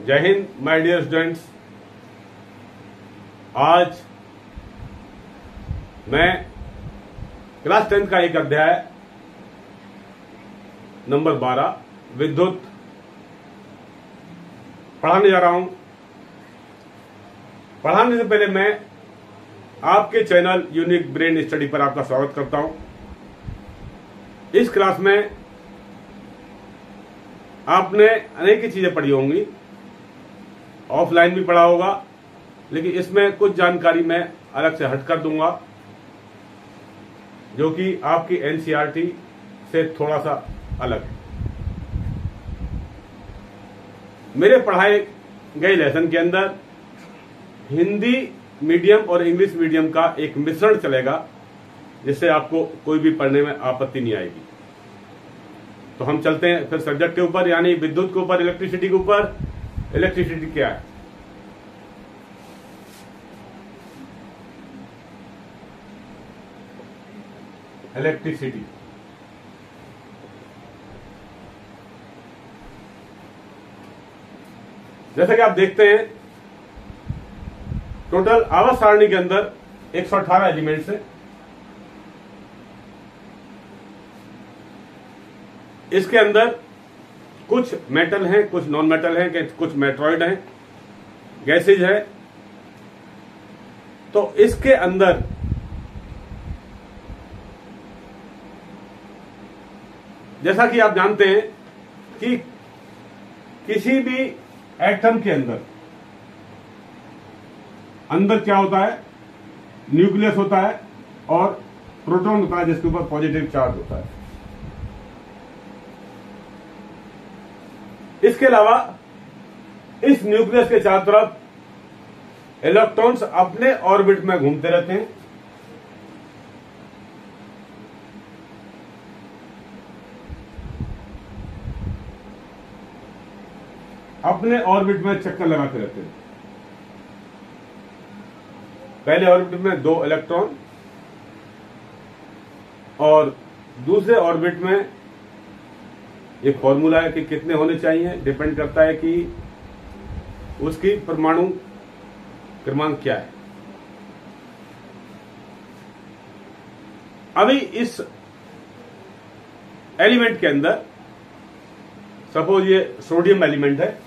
जय Hind my dear students. आज मैं क्लास 10 का एक अध्याय नंबर 12 विद्युत पढ़ाने जा रहा हूं। पढ़ाने से पहले मैं आपके चैनल यूनिक ब्रेन स्टडी पर आपका स्वागत करता हूं। इस क्लास में आपने अनेक चीजें पढ़ी होंगी, ऑफलाइन भी पढ़ा होगा, लेकिन इसमें कुछ जानकारी मैं अलग से हट कर दूंगा जो कि आपकी एनसीईआरटी से थोड़ा सा अलग है। मेरे पढ़ाए गए लेसन के अंदर हिंदी मीडियम और इंग्लिश मीडियम का एक मिश्रण चलेगा, जिससे आपको कोई भी पढ़ने में आपत्ति नहीं आएगी। तो हम चलते हैं फिर सब्जेक्ट के ऊपर, यानी विद्युत के ऊपर, इलेक्ट्रिसिटी के ऊपर। इलेक्ट्रिसिटी क्या है? इलेक्ट्रिसिटी जैसा कि आप देखते हैं, टोटल आवर्त सारणी के अंदर 118 एलिमेंट्स हैं। इसके अंदर कुछ मेटल हैं, कुछ नॉन मेटल हैं, कुछ मेट्रॉइड हैं, गैसेज है। तो इसके अंदर जैसा कि आप जानते हैं कि किसी भी एटम के अंदर क्या होता है? न्यूक्लियस होता है और प्रोटॉन होता है जिसके ऊपर पॉजिटिव चार्ज होता है। इसके अलावा इस न्यूक्लियस के चारों तरफ इलेक्ट्रॉन्स अपने ऑर्बिट में घूमते रहते हैं। अपने ऑर्बिट में चक्कर लगाते रहते हैं। पहले ऑर्बिट में 2 इलेक्ट्रॉन और दूसरे ऑर्बिट में एक फॉर्मूला है कि कितने होने चाहिए, डिपेंड करता है कि उसकी परमाणु क्रमांक क्या है। अभी इस एलिमेंट के अंदर सपोज ये सोडियम एलिमेंट है।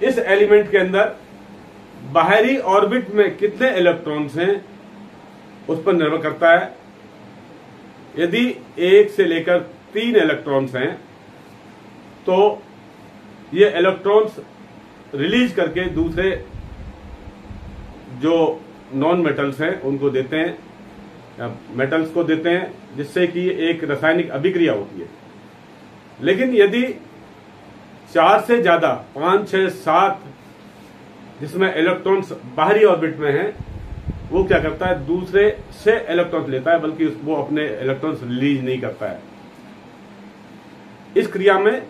इस एलिमेंट के अंदर बाहरी ऑर्बिट में कितने इलेक्ट्रॉन्स हैं उस पर निर्भर करता है। यदि 1 से लेकर 3 इलेक्ट्रॉन्स हैं तो ये इलेक्ट्रॉन्स रिलीज करके दूसरे जो नॉन मेटल्स हैं उनको देते हैं, या मेटल्स को देते हैं, जिससे कि एक रासायनिक अभिक्रिया होती है। लेकिन यदि 4 से ज्यादा, 5, 6, 7 जिसमें इलेक्ट्रॉन्स बाहरी ऑर्बिट में हैं, वो क्या करता है? दूसरे से इलेक्ट्रॉन्स लेता है, बल्कि वो अपने इलेक्ट्रॉन्स रिलीज नहीं करता है। इस क्रिया में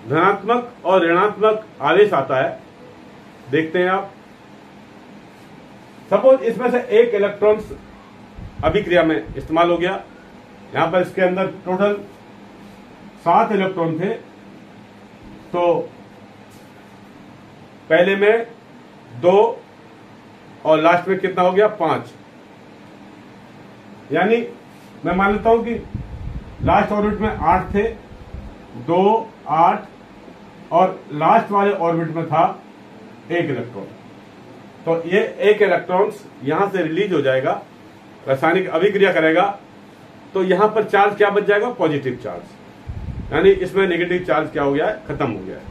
धनात्मक और ऋणात्मक आवेश आता है। देखते हैं आप, सपोज इसमें से एक इलेक्ट्रॉन्स अभिक्रिया में इस्तेमाल हो गया। यहां पर इसके अंदर टोटल 7 इलेक्ट्रॉन थे, तो पहले में 2 और लास्ट में कितना हो गया? 5। यानी मैं मान लेता हूं कि लास्ट ऑर्बिट में 8 थे, 2, 8 और लास्ट वाले ऑर्बिट में था 1 इलेक्ट्रॉन। तो ये 1 इलेक्ट्रॉन्स यहां से रिलीज हो जाएगा, रासायनिक अभिक्रिया करेगा, तो यहां पर चार्ज क्या बच जाएगा? Positive charge. यानी इसमें नेगेटिव चार्ज क्या हो गया है? खत्म हो गया है।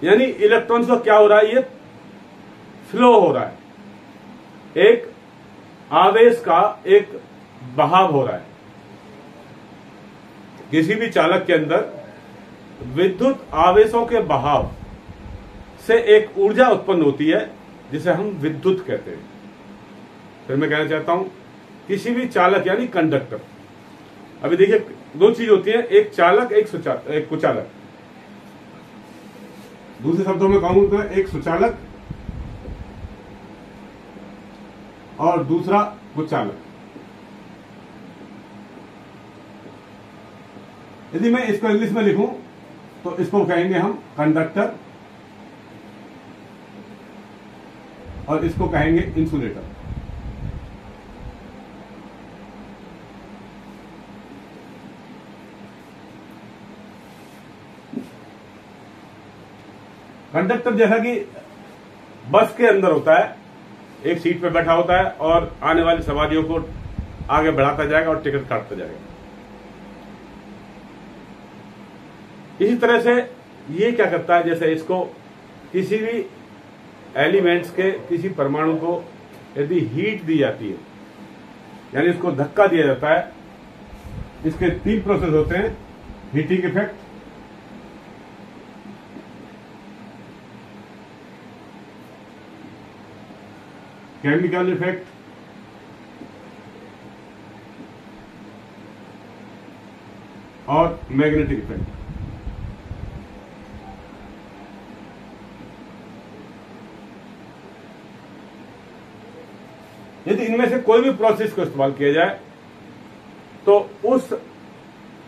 यानी इलेक्ट्रॉन्स का क्या हो रहा है? ये फ्लो हो रहा है, एक आवेश का एक बहाव हो रहा है। किसी भी चालक के अंदर विद्युत आवेशों के बहाव से एक ऊर्जा उत्पन्न होती है, जिसे हम विद्युत कहते हैं। फिर मैं कहना चाहता हूं, किसी भी चालक यानी कंडक्टर, अभी देखिए 2 चीज होती है, एक चालक, एक कुचालक। दूसरे शब्दों में कहूं तो एक सुचालक और दूसरा कुचालक। यदि मैं इसको इंग्लिश में लिखूं तो इसको कहेंगे हम कंडक्टर और इसको कहेंगे इंसुलेटर। कंडक्टर जैसा कि बस के अंदर होता है, एक सीट पे बैठा होता है और आने वाली सवारियों को आगे बढ़ाता जाएगा और टिकट काटता जाएगा। इसी तरह से ये क्या करता है, जैसे इसको किसी भी एलिमेंट्स के किसी परमाणु को यदि हीट दी जाती है, यानी इसको धक्का दिया जाता है, इसके 3 प्रोसेस होते हैं, हीटिंग इफेक्ट, केमिकल इफेक्ट और मैग्नेटिक इफेक्ट। यदि इनमें से कोई भी प्रोसेस को इस्तेमाल किया जाए तो उस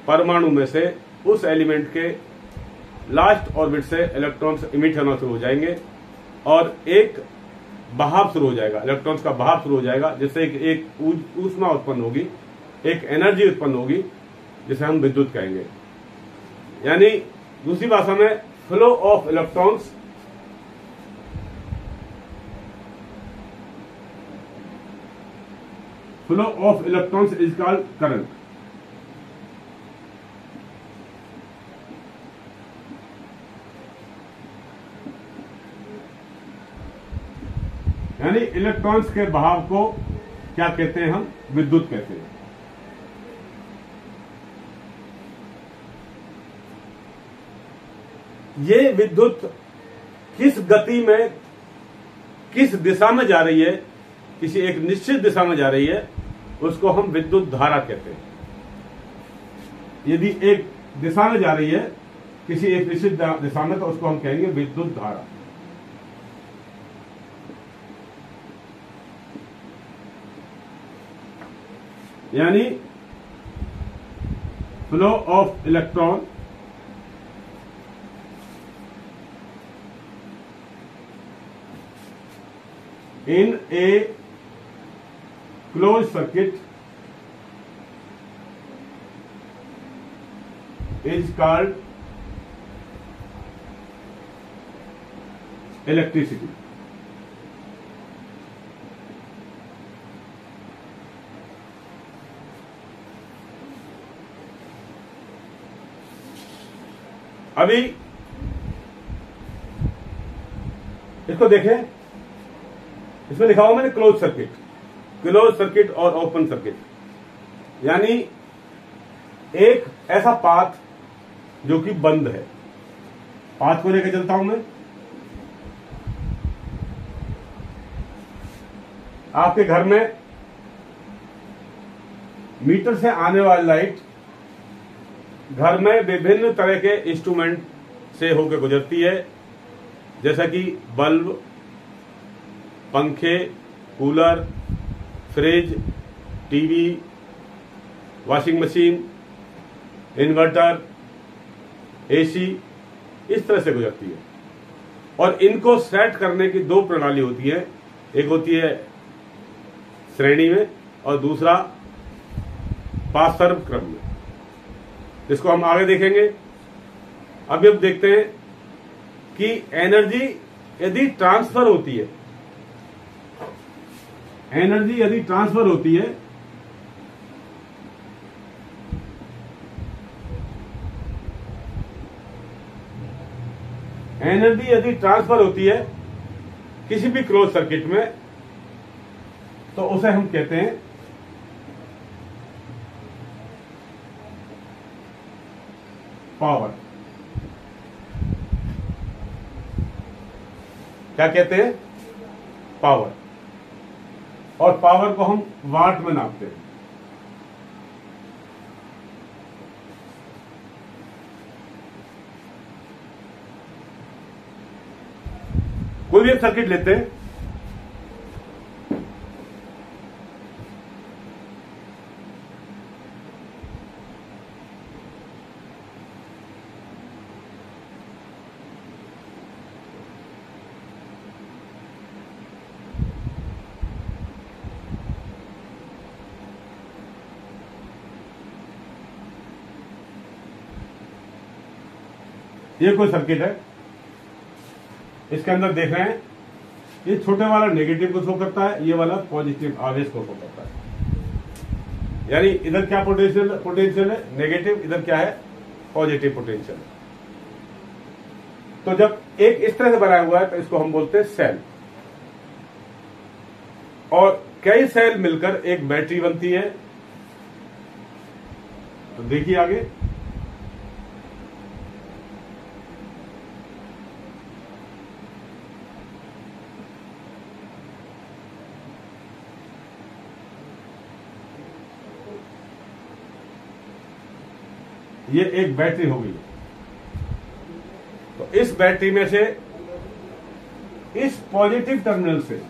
परमाणु में से, उस एलिमेंट के लास्ट ऑर्बिट से इलेक्ट्रॉन्स इमिट होना शुरू हो जाएंगे और एक बहाव शुरू हो जाएगा, इलेक्ट्रॉन्स का बहाव शुरू हो जाएगा, जिससे एक ऊष्मा उत्पन्न होगी, एक एनर्जी उत्पन्न होगी, जिसे हम विद्युत कहेंगे। यानी दूसरी भाषा में flow of electrons is called current. यानी इलेक्ट्रॉन्स के बहाव को क्या कहते हैं, हम विद्युत कहते हैं। ये विद्युत किस गति में, किस दिशा में जा रही है, किसी एक निश्चित दिशा में जा रही है, उसको हम विद्युत धारा कहते हैं। यदि एक दिशा में जा रही है, किसी एक निश्चित दिशा में, तो उसको हम कहेंगे विद्युत धारा। यानी flow of electron in a closed circuit is called electricity. अभी इसको देखें, इसमें लिखा हुआ मैंने क्लोज सर्किट और ओपन सर्किट। यानी एक ऐसा पाथ जो कि बंद है, पाथ को लेकर चलता हूं मैं, आपके घर में मीटर से आने वाली लाइट घर में विभिन्न तरह के इंस्ट्रूमेंट से होकर गुजरती है, जैसा कि बल्ब, पंखे, cooler, fridge, TV, washing machine, inverter, AC, इस तरह से गुजरती है। और इनको सेट करने की 2 प्रणाली होती है, एक होती है श्रेणी में और दूसरा पार्श्व क्रम में, जिसको हम आगे देखेंगे। अभी अब देखते हैं कि एनर्जी यदि ट्रांसफर होती है, एनर्जी यदि ट्रांसफर होती है किसी भी क्लोज सर्किट में, तो उसे हम कहते हैं पावर। क्या कहते हैं? पावर। और पावर को हम वाट में नापते हैं। कोई भी एक सर्किट लेते हैं, ये कोई सर्किट है, इसके अंदर देख रहे हैं ये छोटे वाला नेगेटिव को शो करता है, ये वाला पॉजिटिव आवेश को शो करता है। यानी इधर क्या पोटेंशियल है नेगेटिव, इधर क्या है पॉजिटिव पोटेंशियल। तो जब एक इस तरह से बनाया हुआ है तो इसको हम बोलते हैं सेल, और कई सेल मिलकर एक बैटरी बनती है। तो देखिए आगे, ये एक बैटरी हो गई। तो इस बैटरी में से इस पॉजिटिव टर्मिनल से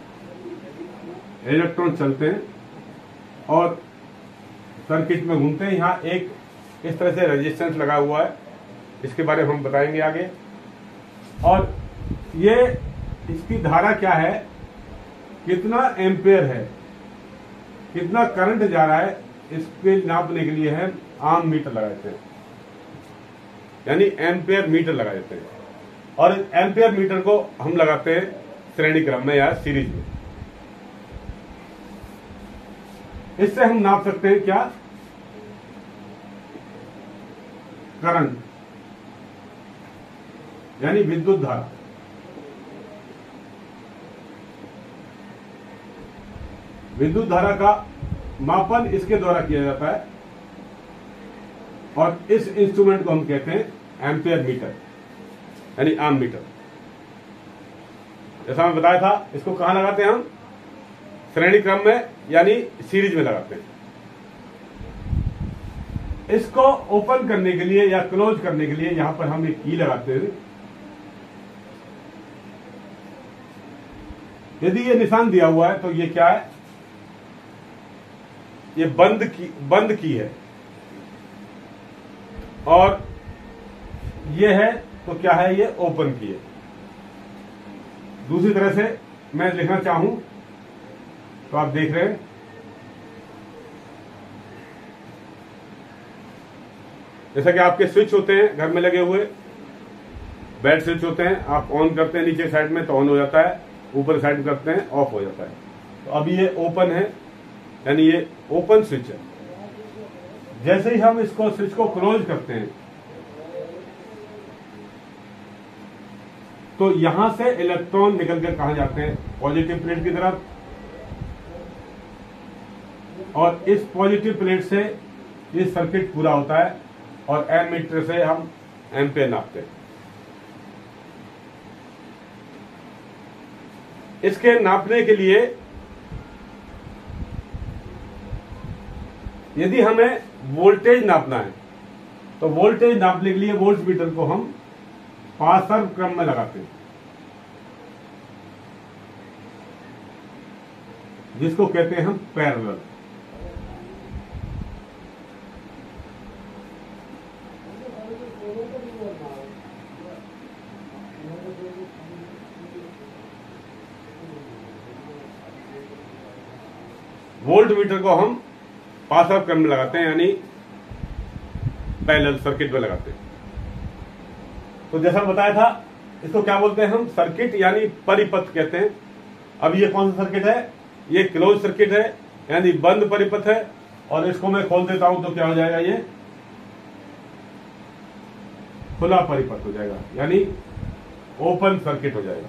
इलेक्ट्रॉन चलते हैं और सर्किट में घूमते हैं। यहां एक इस तरह से रेजिस्टेंस लगा हुआ है, इसके बारे में हम बताएंगे आगे। और ये इसकी धारा क्या है, कितना एम्पेयर है, कितना करंट जा रहा है, इसके नापने के लिए है आम मीटर लगा देते हैं, यानी एम्पेयर मीटर लगा देते हैं। और एम्पेयर मीटर को हम लगाते हैं श्रेणी क्रम में या सीरीज में। इससे हम नाप सकते हैं क्या, करंट यानी विद्युत धारा। विद्युत धारा का मापन इसके द्वारा किया जाता है और इस इंस्ट्रूमेंट को हम कहते हैं एम्पियर मीटर यानी आम मीटर। जैसा मैं बताया था, इसको कहां लगाते हैं हम, श्रेणी क्रम में यानी सीरीज में लगाते हैं। इसको ओपन करने के लिए या क्लोज करने के लिए यहां पर हम एक की लगाते हैं। यदि ये निशान दिया हुआ है तो ये क्या है, ये बंद की है, और ये है तो क्या है, ये ओपन की है। दूसरी तरह से मैं लिखना चाहूं तो आप देख रहे हैं, जैसा कि आपके स्विच होते हैं घर में लगे हुए, बेड स्विच होते हैं, आप ऑन करते हैं नीचे साइड में तो ऑन हो जाता है, ऊपर साइड करते हैं ऑफ हो जाता है। तो अभी ये ओपन है यानी ये ओपन स्विच है। जैसे ही हम इसको स्विच को क्लोज करते हैं तो यहां से इलेक्ट्रॉन निकलकर कहां जाते हैं, पॉजिटिव प्लेट की तरफ, और इस पॉजिटिव प्लेट से ये सर्किट पूरा होता है और एमीटर से हम एम्पेयर नापते हैं। इसके नापने के लिए यदि हमें वोल्टेज नापना है तो वोल्टेज नापने के लिए वोल्ट मीटर को हम पासर क्रम में लगाते हैं, जिसको कहते हैं हम पैरेलल। वोल्ट मीटर को हम पासर क्रम में लगाते हैं यानी पैरेलल सर्किट में लगाते हैं। तो जैसा बताया था, इसको क्या बोलते हैं हम, सर्किट यानी परिपथ कहते हैं। अब ये कौन सा सर्किट है, ये क्लोज सर्किट है यानी बंद परिपथ है, और इसको मैं खोल देता हूं तो क्या हो जाएगा, ये खुला परिपथ हो जाएगा यानी ओपन सर्किट हो जाएगा।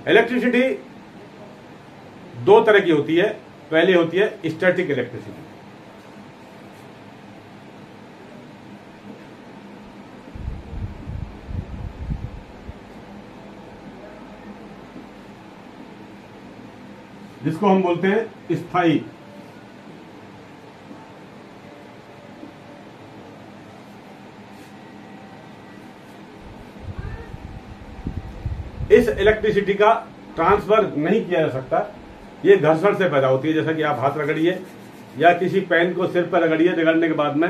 इलेक्ट्रिसिटी दो तरह की होती है। पहले होती है स्टैटिक इलेक्ट्रिसिटी, जिसको हम बोलते हैं स्थायी। इस इलेक्ट्रिसिटी का ट्रांसफर नहीं किया जा सकता, ये घर्षण से पैदा होती है। जैसा कि आप हाथ रगड़िए या किसी पेन को सिर पर रगड़िए, रगड़ने के बाद में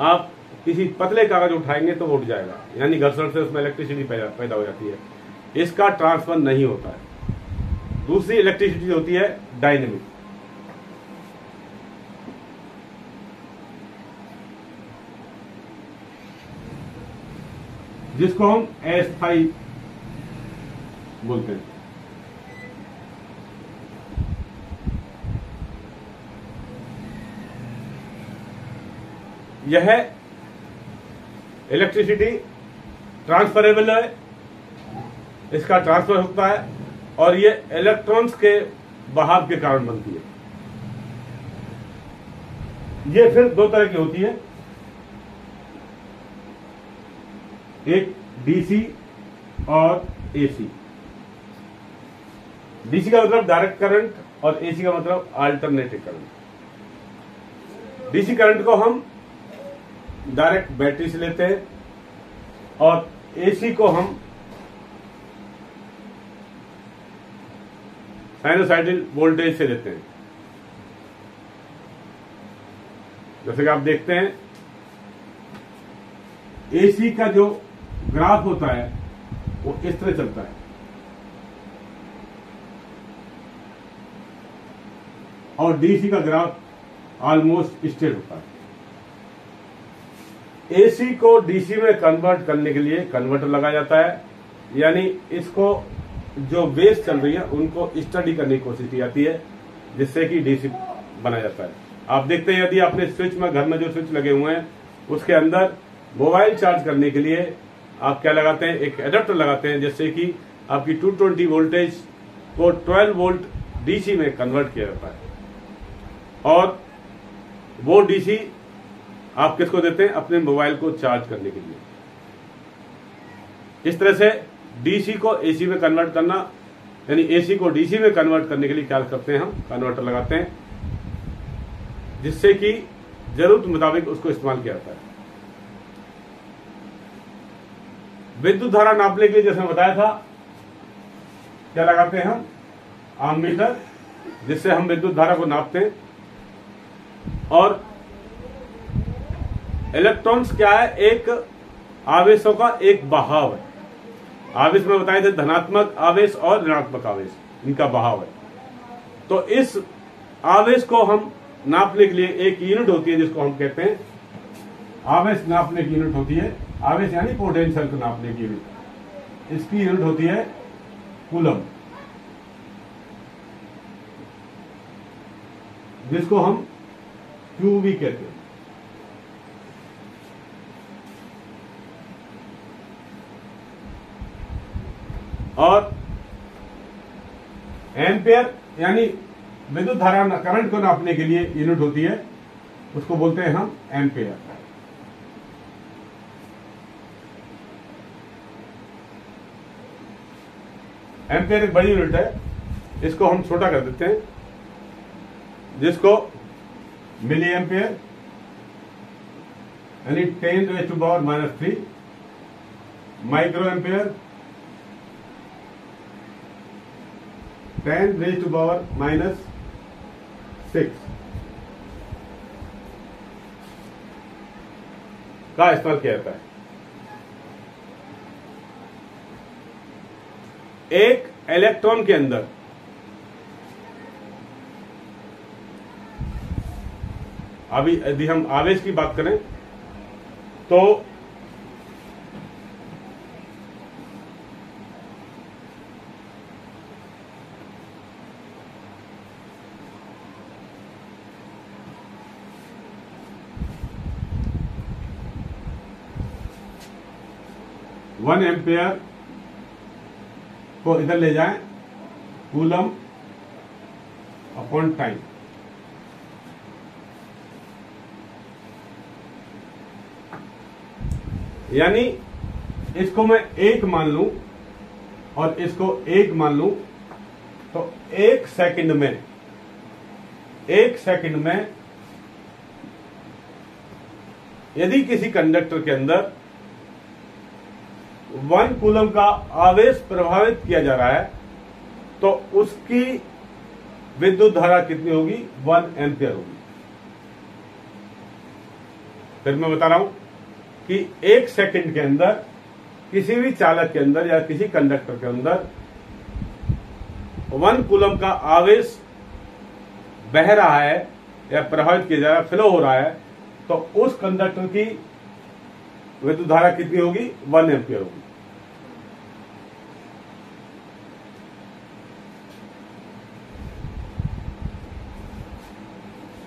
आप किसी पतले कागज उठाएंगे तो वो उठ जाएगा, यानी घर्षण से उसमें इलेक्ट्रिसिटी पैदा हो जाती है। इसका ट्रांसफर नहीं होता है। दूसरी इलेक्ट्रिसिटी होती है डायनेमिक। जिसको हम अस्थायी बोलते हैं। यह इलेक्ट्रिसिटी ट्रांसफरेबल है, इसका ट्रांसफर होता है और ये इलेक्ट्रॉन्स के बहाव के कारण बनती है। ये फिर दो तरह की होती है, एक डीसी और एसी। डीसी का मतलब डायरेक्ट करंट और एसी का मतलब अल्टरनेटिव करंट। डीसी करंट को हम डायरेक्ट बैटरी से लेते हैं और एसी को हम साइनोसाइडल वोल्टेज से लेते हैं। जैसे कि आप देखते हैं एसी का जो ग्राफ होता है वो इस तरह चलता है और डीसी का ग्राफ ऑलमोस्ट स्ट्रेट होता है। एसी को डीसी में कन्वर्ट करने के लिए कन्वर्टर लगाया जाता है, यानी इसको जो वेव्स चल रही है उनको स्टडी करने की कोशिश की जाती है, जिससे कि डीसी बनाया जाता है। आप देखते हैं यदि आपने स्विच में, घर में जो स्विच लगे हुए हैं उसके अंदर मोबाइल चार्ज करने के लिए आप क्या लगाते हैं, एक एडाप्टर लगाते हैं, जिससे कि आपकी 220 वोल्टेज को 12 वोल्ट डीसी में कन्वर्ट किया जाता है। और वो डीसी आप किसको देते हैं, अपने मोबाइल को चार्ज करने के लिए। इस तरह से डीसी को एसी में कन्वर्ट करना, यानी एसी को डीसी में कन्वर्ट करने के लिए क्या करते हैं, हम कन्वर्टर लगाते हैं, जिससे कि जरूरत मुताबिक उसको इस्तेमाल किया जाता है। विद्युत धारा नापने के लिए जैसे बताया था, क्या लगाते हैं हम, आममीटर, जिससे हम विद्युत धारा को नापते हैं। और इलेक्ट्रॉन्स क्या है, एक आवेशों का एक बहाव है। आवेश में बताए थे धनात्मक आवेश और ऋणात्मक आवेश, इनका बहाव है। तो इस आवेश को हम नापने के लिए एक यूनिट होती है जिसको हम कहते हैं, आवेश नापने की यूनिट होती है, आवेश यानी पोटेंशियल को नापने की यूनिट, इसकी यूनिट होती है कूलम, जिसको हम क्यूबी कहते हैं। और एम्पियर यानी विद्युत धारा करंट को नापने के लिए यूनिट होती है, उसको बोलते हैं हम एम्पियर। एम्पियर एक बड़ी यूनिट है, इसको हम छोटा कर देते हैं, जिसको मिली एम्पियर यानी 10⁻³ माइक्रो एम्पियर 10⁻⁻⁶ का इस्तेमाल किया जाता है। एक इलेक्ट्रॉन के अंदर अभी यदि हम आवेश की बात करें तो वन एम्पियर को इधर ले जाएं, कूलम अपॉन टाइम। यानी इसको मैं 1 मान लूं और इसको 1 मान लूं, तो 1 सेकंड में यदि किसी कंडक्टर के अंदर 1 कूलम का आवेश प्रभावित किया जा रहा है तो उसकी विद्युत धारा कितनी होगी, 1 एम्पियर होगी। फिर मैं बता रहा हूं कि 1 सेकंड के अंदर किसी भी चालक के अंदर या किसी कंडक्टर के अंदर 1 कूलम का आवेश बह रहा है या प्रभावित किया जा रहा है, फ्लो हो रहा है, तो उस कंडक्टर की विद्युत धारा कितनी होगी? 1 एम्पियर होगी।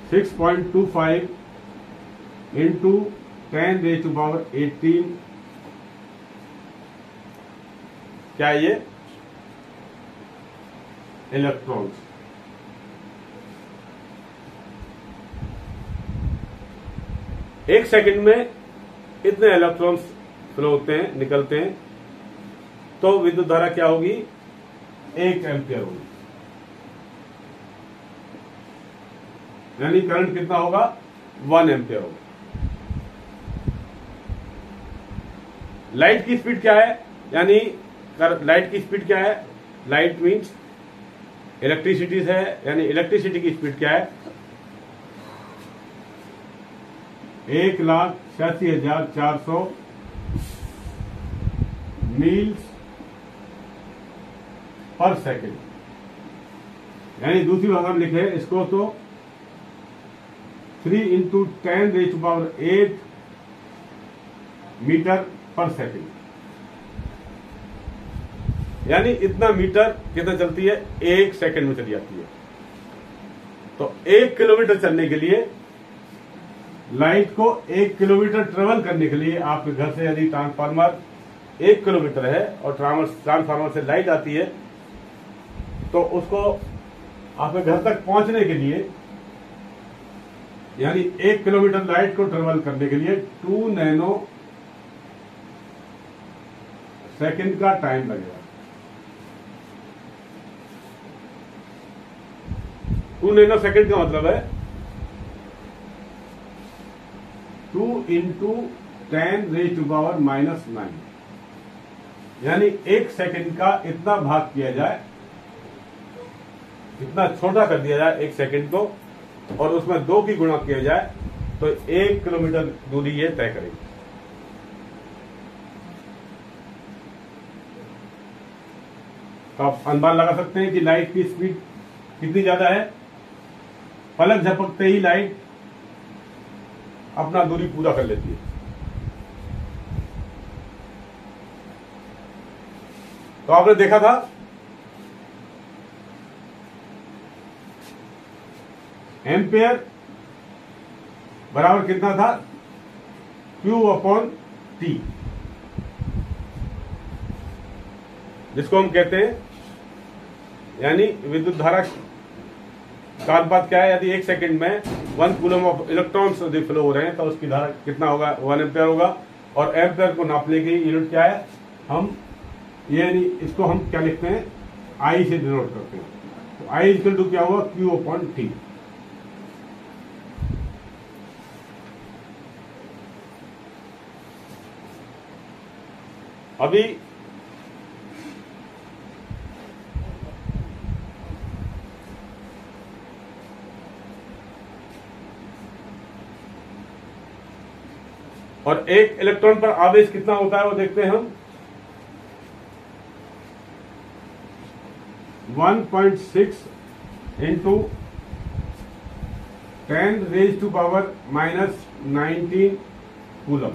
सिक्स 6.25 इंटू 10⁻18 क्या ये? इलेक्ट्रॉन्स। एक सेकंड में इतने इलेक्ट्रॉन्स फ्लो होते हैं, निकलते हैं, तो विद्युत धारा क्या होगी? 1 एम्पियर होगी। यानी करंट कितना होगा? 1 एम्पियर होगा। लाइट की स्पीड क्या है? यानी लाइट की स्पीड क्या है? लाइट मीन्स इलेक्ट्रिसिटी है, यानी इलेक्ट्रिसिटी की स्पीड क्या है? 1,86,400 मील्स पर सेकेंड। यानी दूसरी भाषा में लिखे इसको तो 3 × 10⁸ मीटर पर सेकेंड। यानी इतना मीटर कितना चलती है? 1 सेकेंड में चली जाती है। तो 1 किलोमीटर चलने के लिए, लाइट को 1 किलोमीटर ट्रेवल करने के लिए आपके घर से यदि ट्रांसफार्मर 1 किलोमीटर है और ट्रांसफार्मर से लाइट आती है, तो उसको आपके घर तक पहुंचने के लिए, यानी 1 किलोमीटर लाइट को ट्रेवल करने के लिए 2 नैनो सेकेंड का टाइम लगेगा। 2 नैनो सेकेंड का मतलब है 2 × 10⁻⁹ यानी 1 सेकेंड का इतना भाग किया जाए, इतना छोटा कर दिया जाए 1 सेकेंड को, और उसमें 2 की गुणा किया जाए, तो 1 किलोमीटर दूरी ये तय करेगी। तो आप अनुमान लगा सकते हैं कि लाइट की स्पीड कितनी ज्यादा है। पलक झपकते ही लाइट अपना दूरी पूरा कर लेती है। तो आपने देखा था एम्पेयर बराबर कितना था? Q/T, जिसको हम कहते हैं, यानी विद्युत धारा का अनुपात क्या है? यदि 1 सेकंड में 1 कूलम ऑफ इलेक्ट्रॉन्स यदि फ्लो हो रहे हैं, तो उसकी धारा कितना होगा? 1 एम्पियर होगा। और एम्पियर को नापने की यूनिट क्या है? हम यानी इसको हम क्या लिखते हैं? I से डिनोट करते हैं। तो I = क्या हुआ? Q/T। अभी और एक इलेक्ट्रॉन पर आवेश कितना होता है वो देखते हैं हम। 1.6 × 10⁻⁻19 कूलम।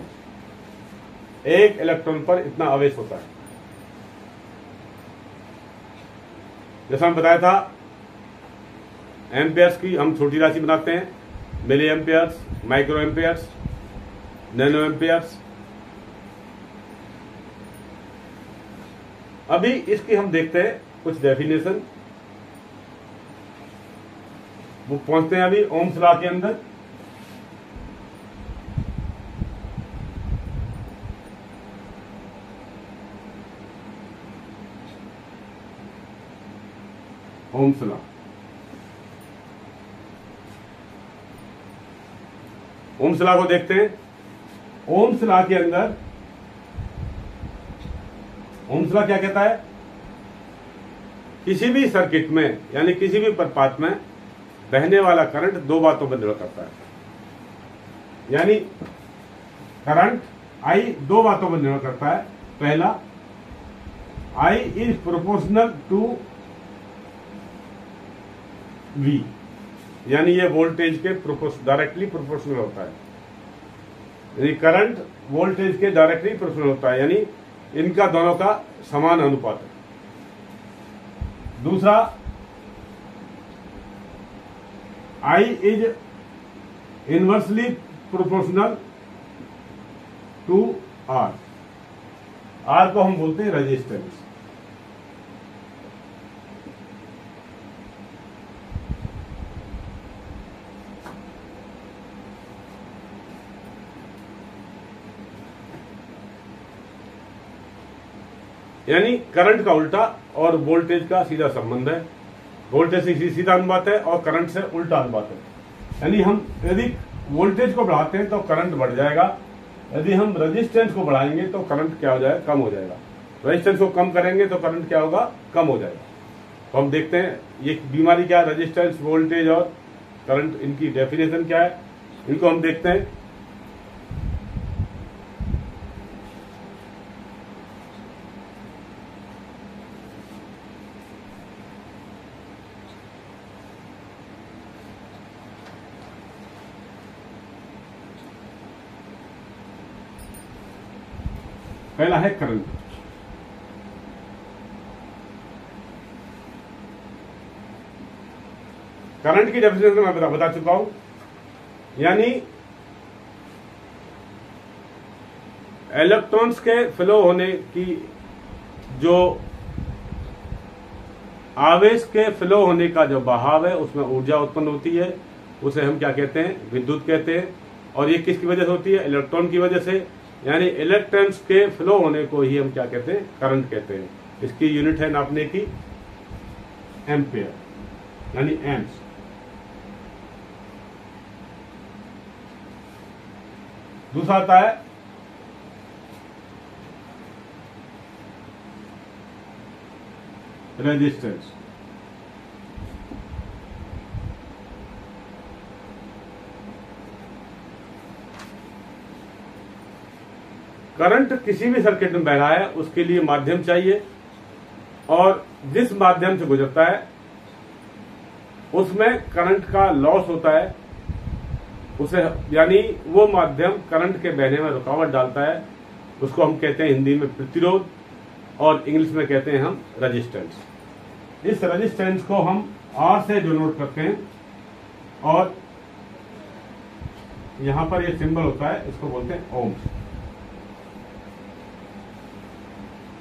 एक इलेक्ट्रॉन पर इतना आवेश होता है। जैसा हम बताया था, एम्पियर्स की हम छोटी राशि बनाते हैं, milli amperes, micro amperes, nano amperes. अभी इसकी हम देखते हैं कुछ डेफिनेशन। वो पहुंचते हैं अभी ओम्स लॉ के अंदर। ओम्स लॉ, ओम्स लॉ को देखते हैं। ओम्स लॉ के अंदर ओम्स लॉ क्या कहता है? किसी भी सर्किट में, यानी किसी भी प्रपात में बहने वाला करंट 2 बातों पर निर्भर करता है। यानी करंट I 2 बातों पर निर्भर करता है। पहला, I is proportional to V, यानी ये वोल्टेज के डायरेक्टली प्रोपोर्शनल होता है। यानी करंट वोल्टेज के डायरेक्टली प्रोपोर्शनल होता है, यानी इनका दोनों का समान अनुपात है। दूसरा, I is inversely proportional to R। R को हम बोलते हैं रेजिस्टेंस। यानी करंट का उल्टा और वोल्टेज का सीधा संबंध है। वोल्टेज से सीधा अनुपात है और करंट से उल्टा अनुपात है। यानी हम यदि वोल्टेज को बढ़ाते हैं तो करंट बढ़ जाएगा, यदि हम रेजिस्टेंस को बढ़ाएंगे तो करंट क्या हो जाएगा, कम हो जाएगा। रेजिस्टेंस को कम करेंगे तो करंट क्या होगा, कम हो जाएगा। तो हम देखते हैं ये बीमारी क्या है, रेजिस्टेंस, वोल्टेज और करंट, इनकी डेफिनेशन क्या है, इनको हम देखते हैं। पहला है करंट। करंट की डेफिनेशन मैं बता चुका हूं, यानी इलेक्ट्रॉन्स के फ्लो होने की, जो आवेश के फ्लो होने का जो बहाव है उसमें ऊर्जा उत्पन्न होती है, उसे हम क्या कहते हैं, विद्युत कहते हैं। और ये किसकी वजह से होती है, इलेक्ट्रॉन की वजह से, यानी इलेक्ट्रॉन्स के फ्लो होने को ही हम क्या कहते हैं, करंट कहते हैं। इसकी यूनिट है नापने की एम्पेयर, यानी एम्प्स। दूसरा आता है रेजिस्टेंस। करंट किसी भी सर्किट में बह रहा है, उसके लिए माध्यम चाहिए, और जिस माध्यम से गुजरता है उसमें करंट का लॉस होता है, उसे, यानी वो माध्यम करंट के बहने में रुकावट डालता है, उसको हम कहते हैं हिंदी में प्रतिरोध, और इंग्लिश में कहते हैं हम रेजिस्टेंस। इस रेजिस्टेंस को हम R से डिनोट करते हैं, और यहां पर ये सिंबल होता है, इसको बोलते हैं ओम्स।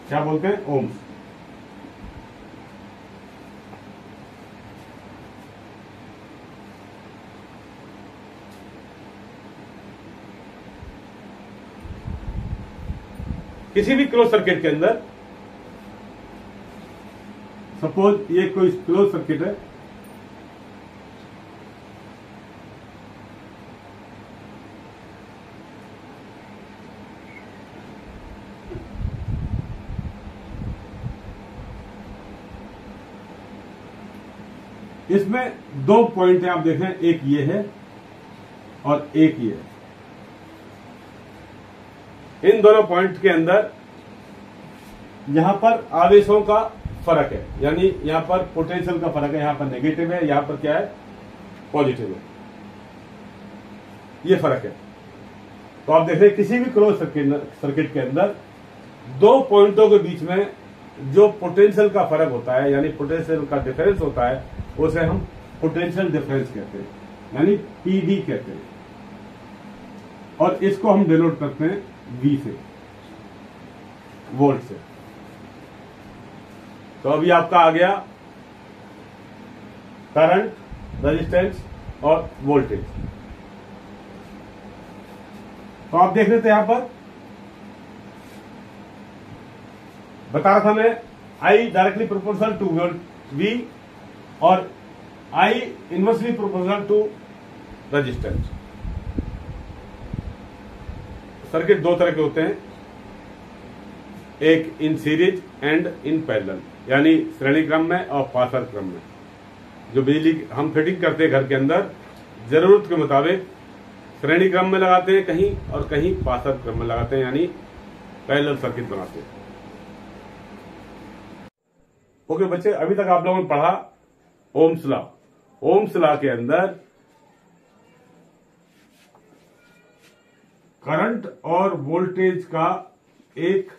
क्या बोलते हैं, ओम्स। किसी भी क्लोज सर्किट के अंदर, सपोज ये कोई क्लोज सर्किट है, इसमें दो पॉइंट है, आप देखें, एक ये है और एक ये है। इन दोनों पॉइंट के अंदर यहां पर आवेशों का फर्क है, यानी यहां पर पोटेंशियल का फर्क है, यहां पर नेगेटिव है, यहां पर क्या है, पॉजिटिव है, ये फर्क है। तो आप देखें किसी भी क्लोज सर्किट के अंदर दो पॉइंटों के बीच में जो पोटेंशियल का फर्क होता है, यानी पोटेंशियल का डिफरेंस होता है, उसे हम पोटेंशियल डिफरेंस कहते हैं, यानी पीवी कहते हैं, और इसको हम डिनोट करते हैं V से, वोल्ट से। तो अभी आपका आ गया करंट, रेजिस्टेंस और वोल्टेज। तो आप देख रहे थे यहां पर बता रहा था मैं, I directly proportional to V और I inversely proportional to resistance. Circuit दो तरह के होते हैं, एक in series and in parallel, यानी श्रेणी क्रम में और पासर क्रम में। जो बिजली हम फिटिंग करते हैं घर के अंदर, जरूरत के मुताबिक श्रेणी क्रम में लगाते हैं कहीं, और कहीं पासर क्रम में लगाते हैं, यानी पैरेलल सर्किट बनाते हैं। ओके बच्चे, अभी तक आप लोगों ने पढ़ा ओम्स लॉ। ओम्स लॉ के अंदर करंट और वोल्टेज का एक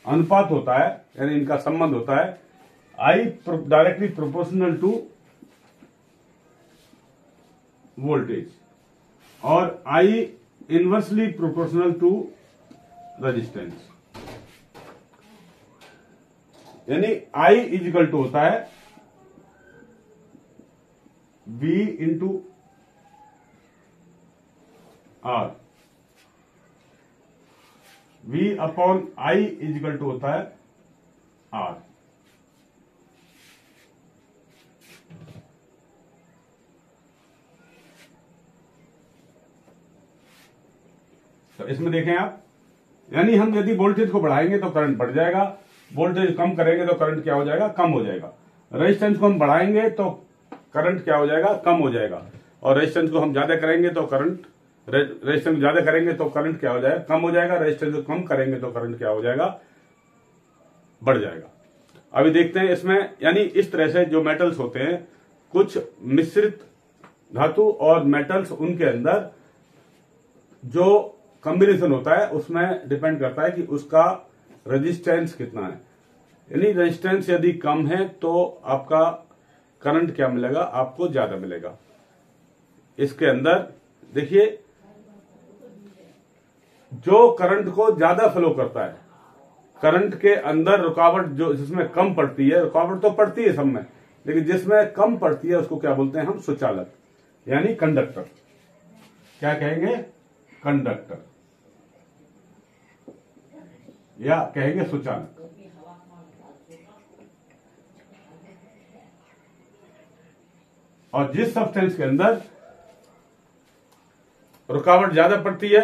अनुपात होता है, यानी इनका संबंध होता है I directly proportional to voltage और I inversely proportional to resistance, यानी I इजिकल टू होता है V into R, V upon I is equal to होता है R। तो इसमें देखें आप, यानी हम यदि वोल्टेज को बढ़ाएंगे तो करंट बढ़ जाएगा, वोल्टेज कम करेंगे तो करंट क्या हो जाएगा, कम हो जाएगा। रेजिस्टेंस को हम बढ़ाएंगे तो करंट क्या हो जाएगा, कम हो जाएगा, और रेजिस्टेंस को हम ज्यादा करेंगे तो करंट, रेजिस्टेंस ज्यादा करेंगे तो करंट क्या हो जाएगा, कम हो जाएगा। रेजिस्टेंस को कम करेंगे तो करंट क्या हो जाएगा, बढ़ जाएगा। अभी देखते हैं इसमें, यानी इस तरह से जो मेटल्स होते हैं, कुछ मिश्रित धातु और मेटल्स, उनके अंदर जो कॉम्बिनेशन होता है उसमें डिपेंड करता है कि उसका रेजिस्टेंस कितना है। यानी रेजिस्टेंस यदि कम है तो आपका करंट क्या मिलेगा, आपको ज्यादा मिलेगा। इसके अंदर देखिए, जो करंट को ज्यादा फ्लो करता है, करंट के अंदर रुकावट जो जिसमें कम पड़ती है, रुकावट तो पड़ती है सब में, लेकिन जिसमें कम पड़ती है उसको क्या बोलते हैं हम, सुचालक, यानी कंडक्टर। क्या कहेंगे, कंडक्टर, या कहेंगे सुचालक। और जिस सब्सटेंस के अंदर रुकावट ज्यादा पड़ती है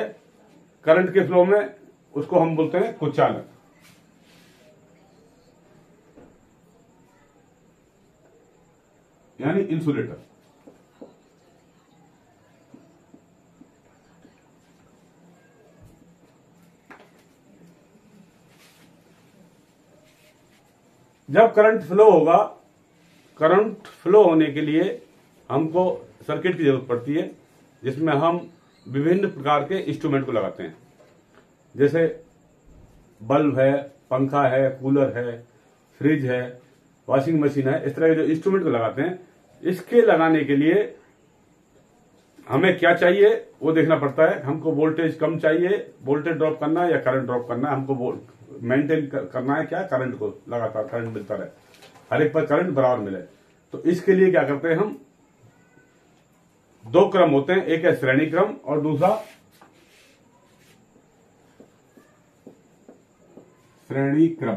करंट के फ्लो में, उसको हम बोलते हैं कुचालक। यानी इंसुलेटर। जब करंट फ्लो होगा, करंट फ्लो होने के लिए हमको सर्किट की जरूरत पड़ती है, जिसमें हम विभिन्न प्रकार के इंस्ट्रूमेंट को लगाते हैं, जैसे बल्ब है, पंखा है, कूलर है, फ्रिज है, वॉशिंग मशीन है। इस तरह के जो इंस्ट्रूमेंट को लगाते हैं, इसके लगाने के लिए हमें क्या चाहिए वो देखना पड़ता है। हमको वोल्टेज कम चाहिए, वोल्टेज ड्रॉप करना है या करंट ड्रॉप करना है, हमको मेंटेन करना है क्या, करंट को लगातार करंट मिलता रहे, हर एक पर करंट बराबर मिले। तो इसके लिए क्या करते हैं हम, दो क्रम होते हैं, एक है श्रेणी क्रम और दूसरा श्रेणी क्रम,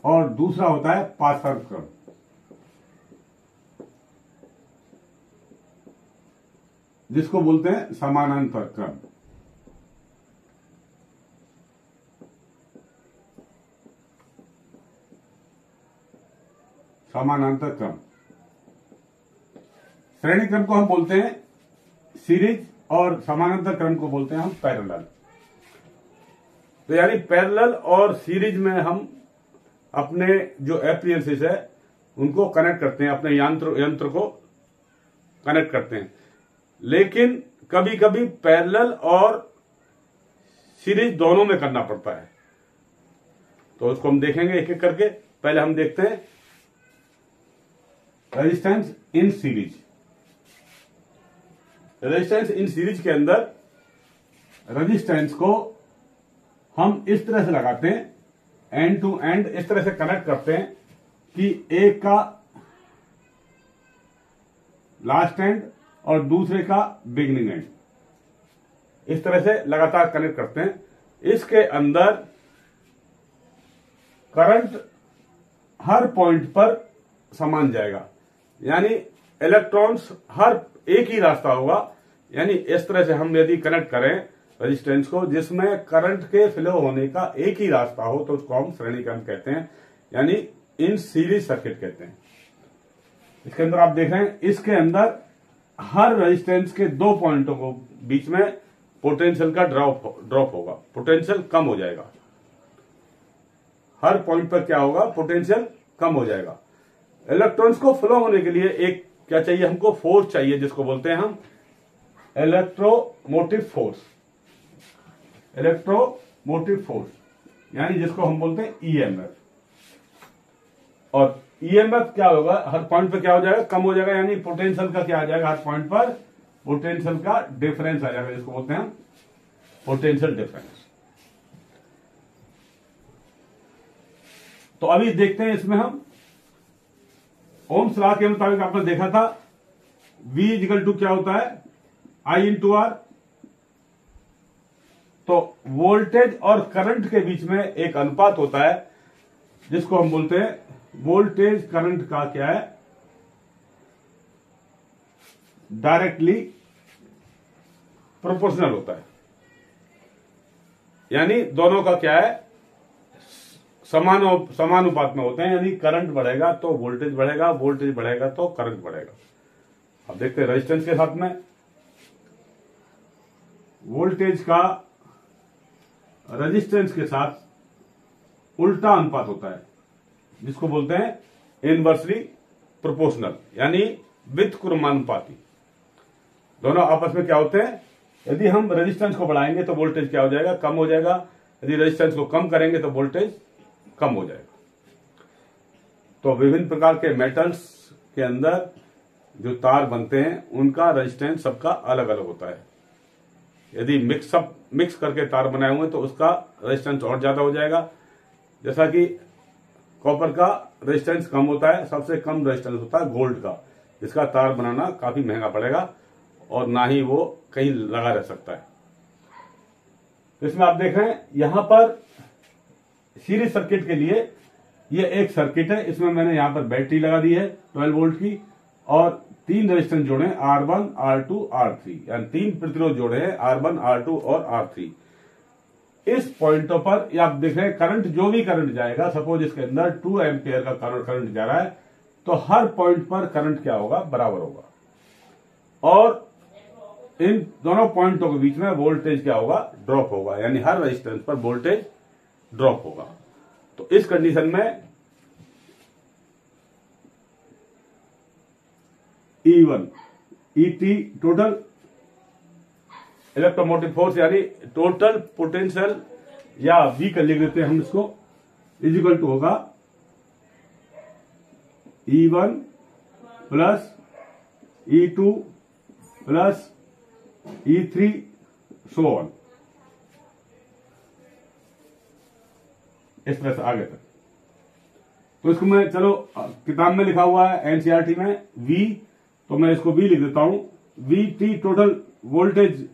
और दूसरा होता है पासर क्रम। जिसको बोलते हैं समानांतर क्रम। समानांतर क्रम, श्रेणी क्रम को हम बोलते हैं सीरीज, और समानांतर क्रम को बोलते हैं हम पैरेलल। तो यानी पैरेलल और सीरीज में हम अपने जो एप्लियंसेस है उनको कनेक्ट करते हैं, अपने यंत्र को कनेक्ट करते हैं। लेकिन कभी कभी पैरेलल और सीरीज दोनों में करना पड़ता है, तो उसको हम देखेंगे एक एक करके। पहले हम देखते हैं resistance in series. Resistance in series के अंदर रेजिस्टेंस को हम इस तरह से लगाते हैं, एंड टू एंड इस तरह से कनेक्ट करते हैं कि एक का लास्ट एंड और दूसरे का बिगिनिंग एंड, इस तरह से लगातार कनेक्ट करते हैं। इसके अंदर करंट हर पॉइंट पर समान जाएगा, यानी इलेक्ट्रॉन्स हर एक ही रास्ता होगा। यानी इस तरह से हम यदि कनेक्ट करें रेजिस्टेंस को, जिसमें करंट के फ्लो होने का एक ही रास्ता हो, तो उसको हम श्रेणी क्रम कहते हैं, यानी इन सीरीज सर्किट कहते हैं। इसके अंदर आप देख रहे हैं, इसके अंदर हर रेजिस्टेंस के दो पॉइंटों को बीच में पोटेंशियल का ड्रॉप होगा, पोटेंशियल कम हो जाएगा। हर पॉइंट पर क्या होगा, पोटेंशियल कम हो जाएगा। इलेक्ट्रॉन्स को फ्लो होने के लिए एक क्या चाहिए हमको, फोर्स चाहिए, जिसको बोलते हैं हम इलेक्ट्रोमोटिव फोर्स, इलेक्ट्रोमोटिव फोर्स यानी जिसको हम बोलते हैं ईएमएफ। और ईएमएफ क्या होगा, हर पॉइंट पे क्या हो जाएगा, कम हो जाएगा, यानी पोटेंशियल का क्या आ जाएगा, हर पॉइंट पर पोटेंशियल का डिफरेंस आ जाएगा, जिसको बोलते हैं पोटेंशियल डिफरेंस। तो अभी देखते हैं इसमें हम ओम्स लॉ के मुताबिक आपने देखा था V इक्वल टू क्या होता है, I इंटू आर। तो वोल्टेज और करंट के बीच में एक अनुपात होता है जिसको हम बोलते हैं वोल्टेज करंट का क्या है, डायरेक्टली प्रोपोर्शनल होता है। यानी दोनों का क्या है, समानुपात में होते हैं, यानी करंट बढ़ेगा तो वोल्टेज बढ़ेगा, वोल्टेज बढ़ेगा तो करंट बढ़ेगा। अब देखते हैं रेजिस्टेंस के साथ में वोल्टेज का रेजिस्टेंस के साथ उल्टा अनुपात होता है, जिसको बोलते हैं इनवर्सली प्रोपोर्शनल, यानी व्युत्क्रमानुपाती। दोनों आपस में क्या होते हैं, यदि हम रेजिस्टेंस को बढ़ाएंगे तो वोल्टेज क्या हो जाएगा, कम हो जाएगा, यदि रेजिस्टेंस को कम करेंगे तो वोल्टेज कम हो जाएगा। तो विभिन्न प्रकार के मेटल्स के अंदर जो तार बनते हैं उनका रेजिस्टेंस सबका अलग अलग होता है। यदि मिक्स करके तार बनाए हुए तो उसका रेजिस्टेंस और ज्यादा हो जाएगा। जैसा कि कॉपर का रेजिस्टेंस कम होता है, सबसे कम रेजिस्टेंस होता है गोल्ड का, जिसका तार बनाना काफी महंगा पड़ेगा और ना ही वो कहीं लगा रह सकता है। इसमें आप देख रहे हैं यहां पर सीरीज सर्किट के लिए ये एक सर्किट है, इसमें मैंने यहां पर बैटरी लगा दी है 12 वोल्ट की और 3 रेजिस्टेंस जोड़े हैं R1, R2, R3, यानी 3 प्रतिरोध जोड़े हैं R1, R2 और R3। इस पॉइंटों पर ये आप देख रहे हैं करंट, जो भी करंट जाएगा, सपोज इसके अंदर 2 एम्पियर का करंट जा रहा है, तो हर पॉइंट पर करंट क्या होगा, बराबर होगा। और इन दोनों पॉइंटों के बीच में वोल्टेज क्या होगा, ड्रॉप होगा, यानी हर रेजिस्टेंस पर वोल्टेज ड्रॉप होगा। तो इस कंडीशन में E1 ET total electromotive force यानी टोटल पोटेंशियल, या V का लिख देते हैं हम इसको, इज इक्वल टू होगा E1 plus E2 plus E3 so on, इस तरह से आगे तक। तो इसको मैं, चलो किताब में लिखा हुआ है एनसीईआरटी में V, तो मैं इसको V लिख देता हूं। VT टोटल वोल्टेज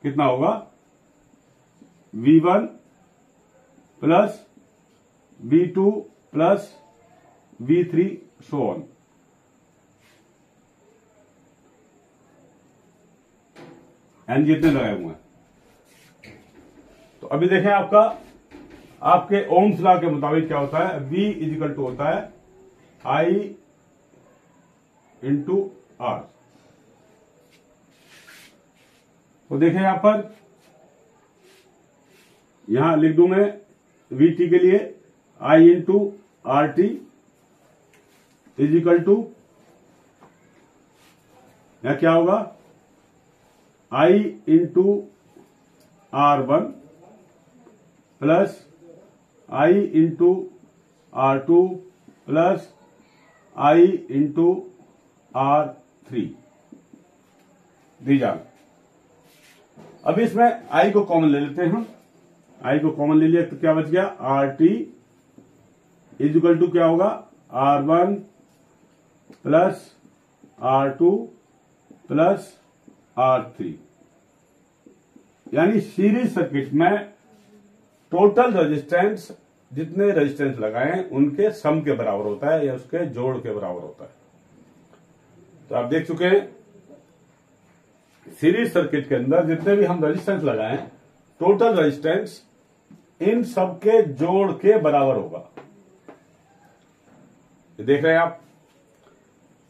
कितना होगा, V1 plus V2 plus V3 so on. N जितने लगाए हुए हैं। तो अभी देखें आपके ओम्स लॉ के मुताबिक क्या होता है, V इज इक्वल टू होता है I इंटू आर। तो देखें यहां पर, यहां लिख दूं मैं VT के लिए I into R T is equal to, या क्या होगा, I into R1 plus I into R2 plus I into R3 दी जाए। अब इसमें I को कॉमन ले लेते हैं हम, I को कॉमन ले लिया तो क्या बच गया, RT इज इक्वल टू क्या होगा, R1 plus R2 plus R3। यानी सीरीज सर्किट में टोटल रेजिस्टेंस, जितने रेजिस्टेंस लगाए उनके सम के बराबर होता है या उसके जोड़ के बराबर होता है। तो आप देख चुके हैं सीरीज सर्किट के अंदर जितने भी हम रेजिस्टेंस लगाए, टोटल रेजिस्टेंस इन सबके जोड़ के बराबर होगा। ये देख रहे हैं आप।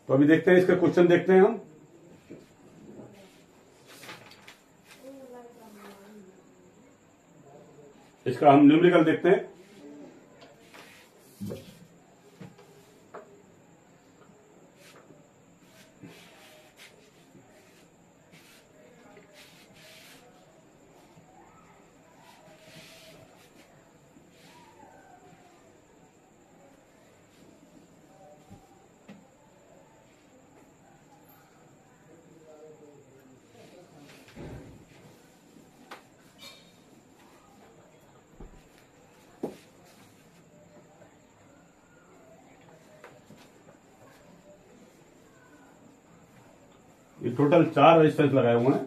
तो अभी देखते हैं इसका क्वेश्चन, देखते हैं हम। इसका हम न्यूमेरिकल देखते हैं। टोटल 4 रेजिस्टेंस लगाए हुए हैं,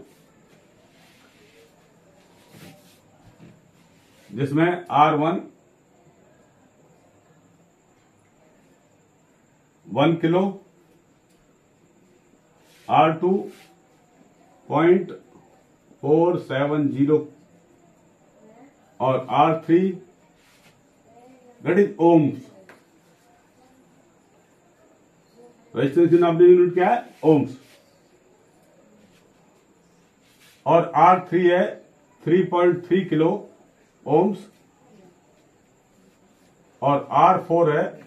जिसमें R1 1 किलो, R2 0.470 और R3 that is ohms. Resistance की नापने यूनिट क्या है? ओम्स। और R3 है 3.3 किलो ओम्स और R4 है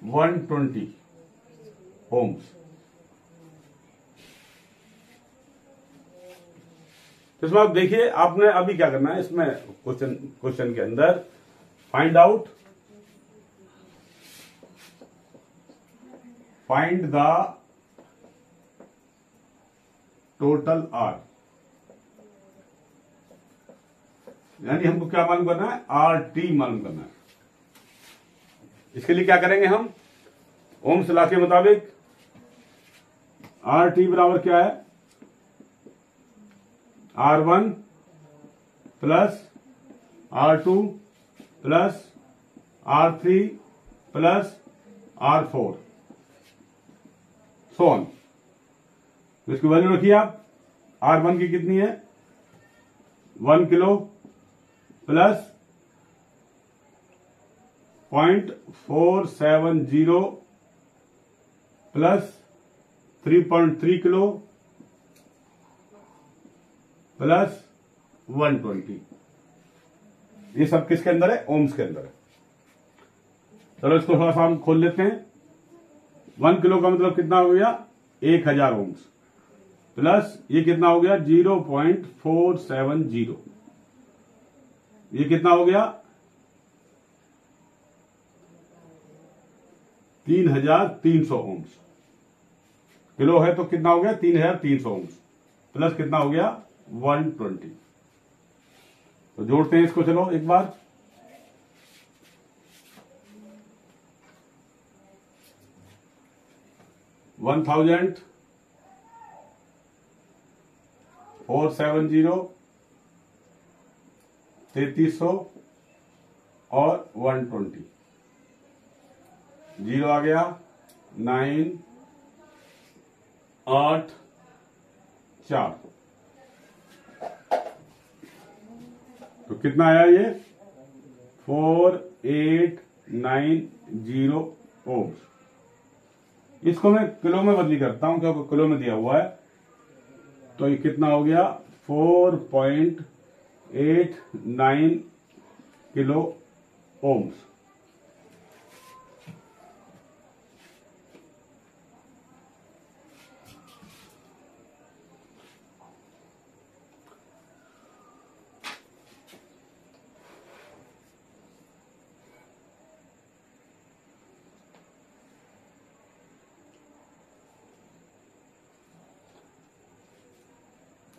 120 ओम्स। इसमें आप देखिए, आपने अभी क्या करना है इसमें क्वेश्चन के अंदर फाइंड द टोटल आर, यानी हमको क्या मालूम करना है? आर टी मालूम करना है। इसके लिए क्या करेंगे हम? ओम्स लॉ के मुताबिक आर टी बराबर क्या है? R1 plus R2 plus R3 plus R4 so on. तो इसकी वैल्यू रखिए आप। R1 की कितनी है? 1 kilo plus 0.470 plus 3.3 kilo plus 120। ये सब किसके अंदर है? ओम्स के अंदर है। चलो इसको थोड़ा सा हम खोल लेते हैं। 1 किलो का मतलब कितना हो गया? 1000 ओम्स प्लस ये कितना हो गया? 0.470। ये कितना हो गया? 3300 ओम्स। किलो है तो कितना हो गया? 3300 ओम्स प्लस कितना हो गया? 120। तो जोड़ते हैं इसको, चलो एक बार। वन 470 3300 और 120। 0 आ गया, 9 8 4। तो कितना आया ये? 4890 ओम्स। इसको मैं किलो में बदली करता हूं क्योंकि किलो में दिया हुआ है। तो ये कितना हो गया? 4.89 किलो ओम्स।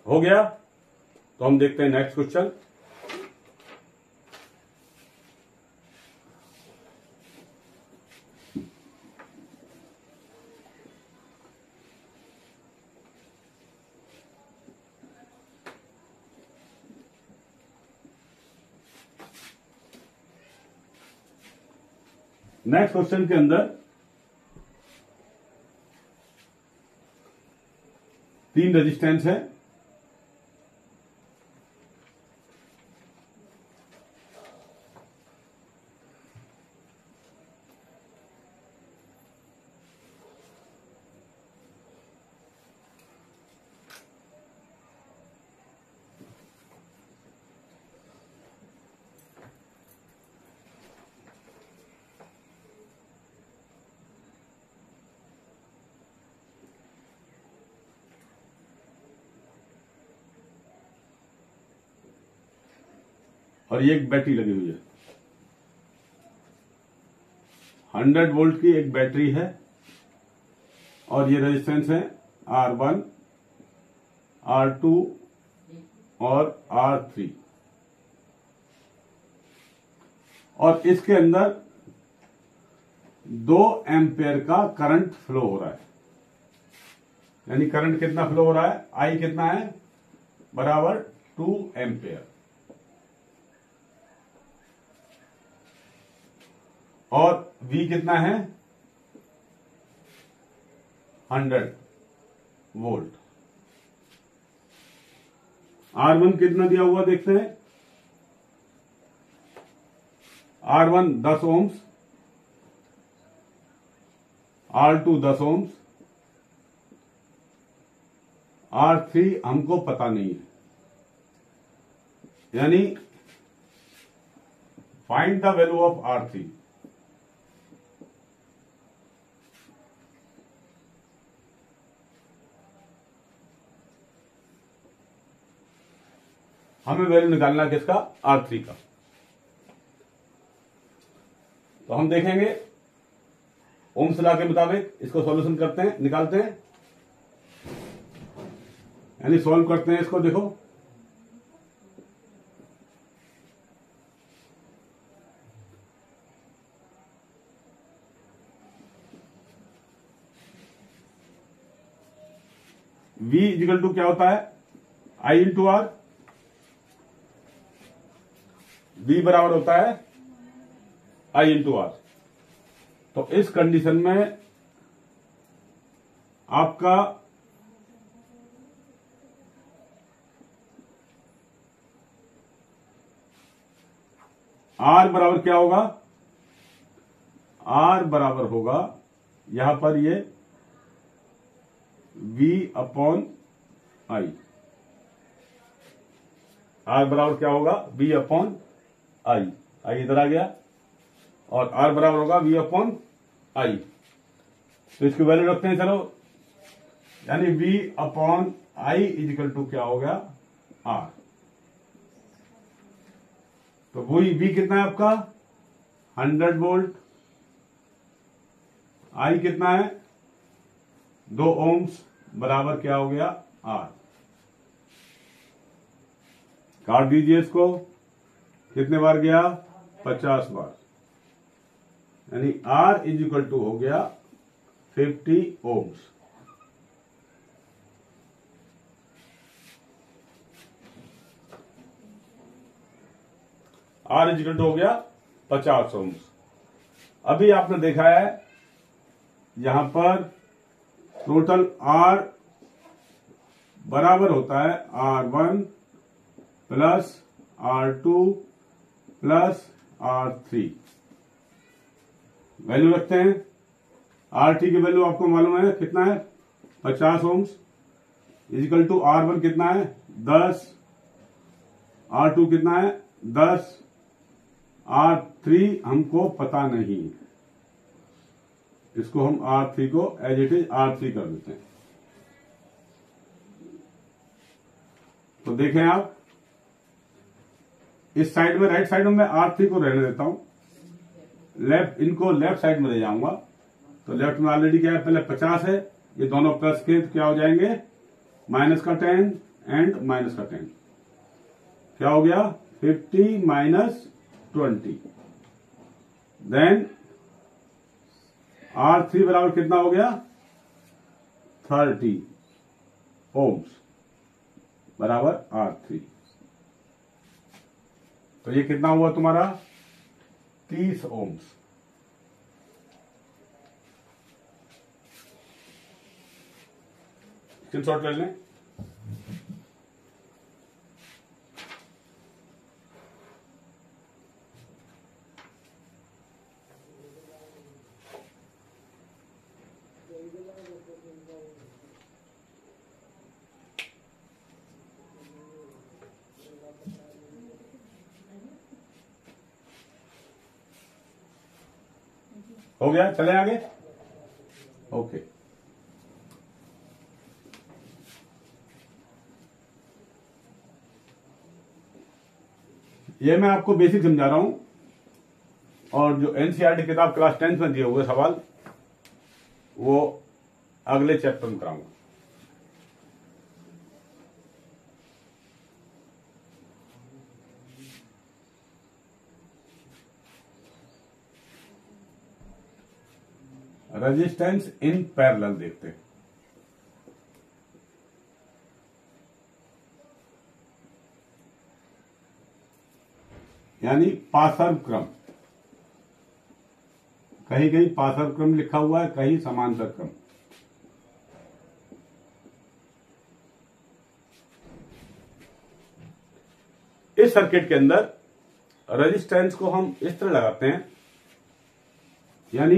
हो गया। तो हम देखते हैं नेक्स्ट क्वेश्चन। नेक्स्ट क्वेश्चन के अंदर 3 रेजिस्टेंस है। और ये एक बैटरी लगी हुई है। 100 वोल्ट की एक बैटरी है और ये रेजिस्टेंस है R1, R2 और R3। और इसके अंदर 2 एम्पेयर का करंट फ्लो हो रहा है। यानी करंट कितना फ्लो हो रहा है, आई कितना है, बराबर 2 एम्पेयर। और V कितना है, 100 वोल्ट। R1 कितना दिया हुआ देखते हैं, R1 10 ohms, R2 10 ohms, R3 हमको पता नहीं है। यानी find the value of R3। हमें वैल्यू निकालना है किसका, R3 का। तो हम देखेंगे ओम्स लॉ के मुताबिक इसको सॉल्यूशन करते हैं, निकालते हैं, यानी सॉल्व करते हैं इसको। देखो V इक्वल टू क्या होता है, I इंटू R। V बराबर होता है I इंटू R। तो इस कंडीशन में आपका R बराबर क्या होगा, R बराबर होगा यहां पर ये V अपॉन I। R बराबर क्या होगा, V अपॉन I। I इधर आ गया और R बराबर होगा V अपॉन I। तो इसकी वैल्यू रखते हैं चलो, यानी V upon I is equal to क्या हो गया, R। तो वही V कितना है आपका, 100 वोल्ट। I कितना है, 2 ओम्स, बराबर क्या हो गया, R। काट दीजिए इसको, कितने बार गया, 50 बार। यानी R इज इक्वल टू हो गया 50 ohms. R is equal to हो गया 50 ओम्स। अभी आपने देखा है यहां पर टोटल R बराबर होता है R1 plus R2 plus R3। Value रखते हैं। R3 की वैल्यू आपको मालूम है कितना है, 50 ओम्स, इजिकल टू R1 कितना है, 10, R2 कितना है, 10, R3 हमको पता नहीं। इसको हम R3 को एज इट इज R3 कर देते हैं। तो देखें आप, इस साइड में, राइट साइड में मैं R3 को रहने देता हूं, इनको लेफ्ट साइड में ले जाऊंगा। तो लेफ्ट में ऑलरेडी क्या है, पहले 50 है, ये दोनों प्लस के तो क्या हो जाएंगे, माइनस का 10 एंड माइनस का 10, क्या हो गया 50 माइनस 20। देन R3 बराबर कितना हो गया, 30 ओम्स बराबर R3। तो ये कितना हुआ तुम्हारा, 30 ओम्स। स्क्रीनशॉट ले लें। हो गया, चले आगे। ओके, ये मैं आपको बेसिक समझा रहा हूं, और जो एनसीईआरटी किताब क्लास 10th में दिए हुए सवाल वो अगले चैप्टर में कराऊंगा। रेजिस्टेंस इन पैरेलल देखते हैं। यानी पार्श्व क्रम, कहीं कहीं पार्श्व क्रम लिखा हुआ है, कहीं समांतर क्रम। इस सर्किट के अंदर रेजिस्टेंस को हम इस तरह लगाते हैं, यानी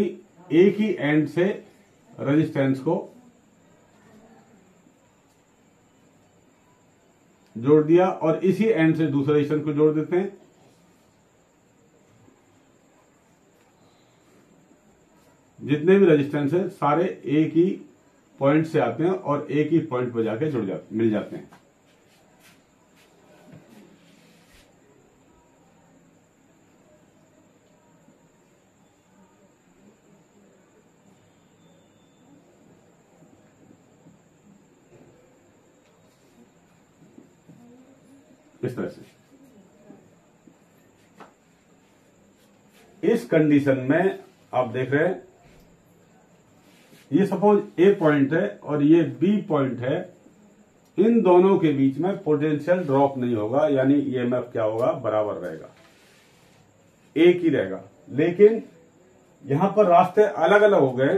एक ही एंड से रेजिस्टेंस को जोड़ दिया और इसी एंड से दूसरे रेजिस्टेंस को जोड़ देते हैं। जितने भी रेजिस्टेंस है सारे एक ही पॉइंट से आते हैं और एक ही पॉइंट पर जाके मिल जाते हैं। इस तरह से इस कंडीशन में आप देख रहे हैं, ये सपोज ए पॉइंट है और ये बी पॉइंट है, इन दोनों के बीच में पोटेंशियल ड्रॉप नहीं होगा, यानी ईएमएफ क्या होगा, बराबर रहेगा, एक ही रहेगा। लेकिन यहां पर रास्ते अलग अलग हो गए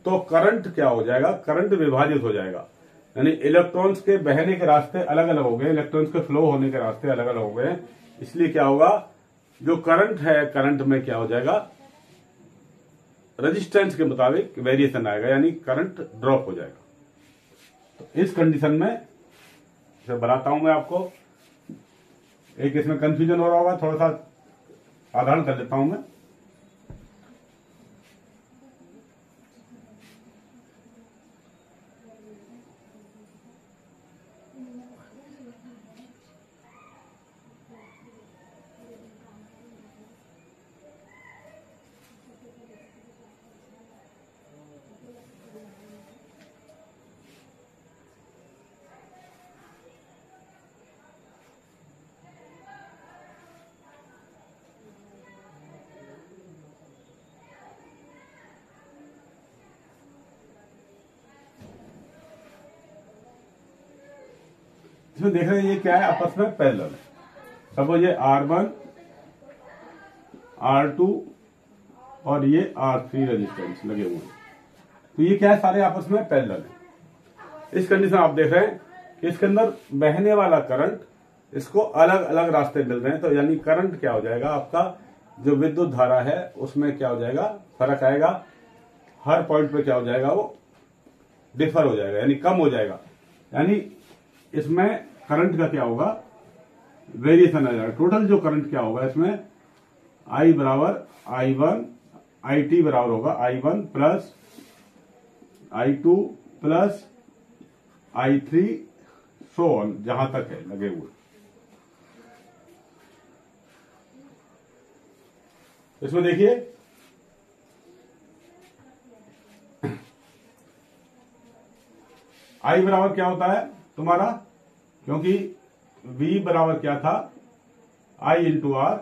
तो करंट क्या हो जाएगा, करंट विभाजित हो जाएगा, यानी इलेक्ट्रॉन्स के बहने के रास्ते अलग अलग हो गए, इलेक्ट्रॉन्स के फ्लो होने के रास्ते अलग अलग हो गए। इसलिए क्या होगा, जो करंट है, करंट में क्या हो जाएगा, रेजिस्टेंस के मुताबिक वेरिएशन आएगा, यानी करंट ड्रॉप हो जाएगा। तो इस कंडीशन में इसे बनाता हूं मैं आपको, एक इसमें कंफ्यूजन हो रहा होगा, थोड़ा सा साधारण कर लेता हूं मैं। इसमें देख रहे हैं ये क्या है, आपस में पैरेलल है। सपोज ये R1, R2 और ये R3 रेजिस्टेंस लगे हुए हैं, तो ये क्या है, सारे आपस में पैरेलल है। इस कंडीशन आप देख रहे हैं कि इसके अंदर बहने वाला करंट, इसको अलग अलग रास्ते मिल रहे हैं, तो यानी करंट क्या हो जाएगा, आपका जो विद्युत धारा है उसमें क्या हो जाएगा, फर्क आएगा, हर पॉइंट पे क्या हो जाएगा, वो डिफर हो जाएगा, यानी कम हो जाएगा। यानी इसमें करंट का क्या होगा, वेरिएशन आ जाएगा। टोटल जो करंट क्या होगा इसमें, I बराबर I1, IT बराबर होगा I1 plus I2 plus I3 so on, जहां तक है लगे हुए। इसमें देखिए I बराबर क्या होता है तुम्हारा, क्योंकि V बराबर क्या था, I इंटू R,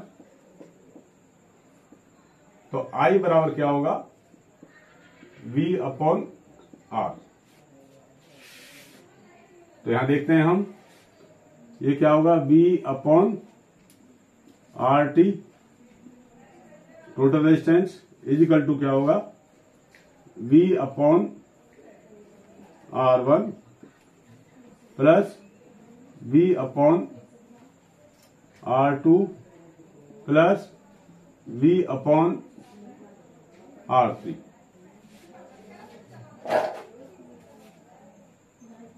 तो I बराबर क्या होगा, V अपॉन R। तो यहां देखते हैं हम, ये क्या होगा, V upon RT total resistance is equal to क्या होगा, V upon R1 plus V upon R2 plus V upon R3।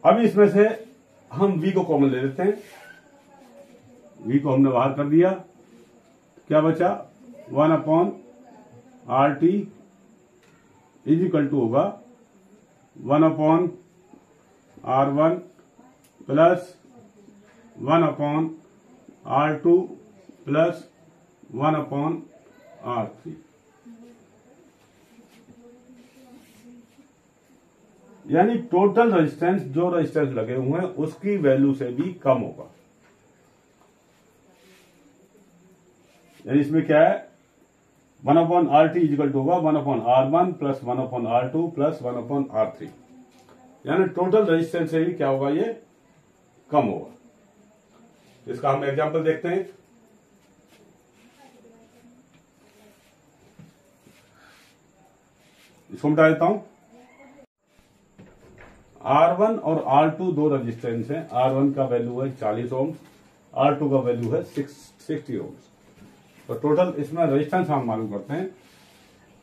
अब इसमें से हम V को कॉमन ले लेते हैं, V को हमने बाहर कर दिया, क्या बचा, 1 upon RT is equal to होगा 1 upon R1 plus 1 upon R2 plus 1 upon R3। यानी टोटल रेजिस्टेंस, जो रेजिस्टेंस लगे हुए हैं उसकी वैल्यू से भी कम होगा। यानी इसमें क्या है, 1/RT इजिकल टू होगा 1/R1 plus 1/R2 plus 1/R3, यानी टोटल रेजिस्टेंस से भी क्या होगा, ये कम होगा। इसका हम एग्जांपल देखते हैं। इसको मिटा देता हूं। R1 और R2 दो रेजिस्टेंस हैं। R1 का वैल्यू है 40 ओम, R2 का वैल्यू है 60 ओम। तो टोटल इसमें रेजिस्टेंस हम मालूम करते हैं।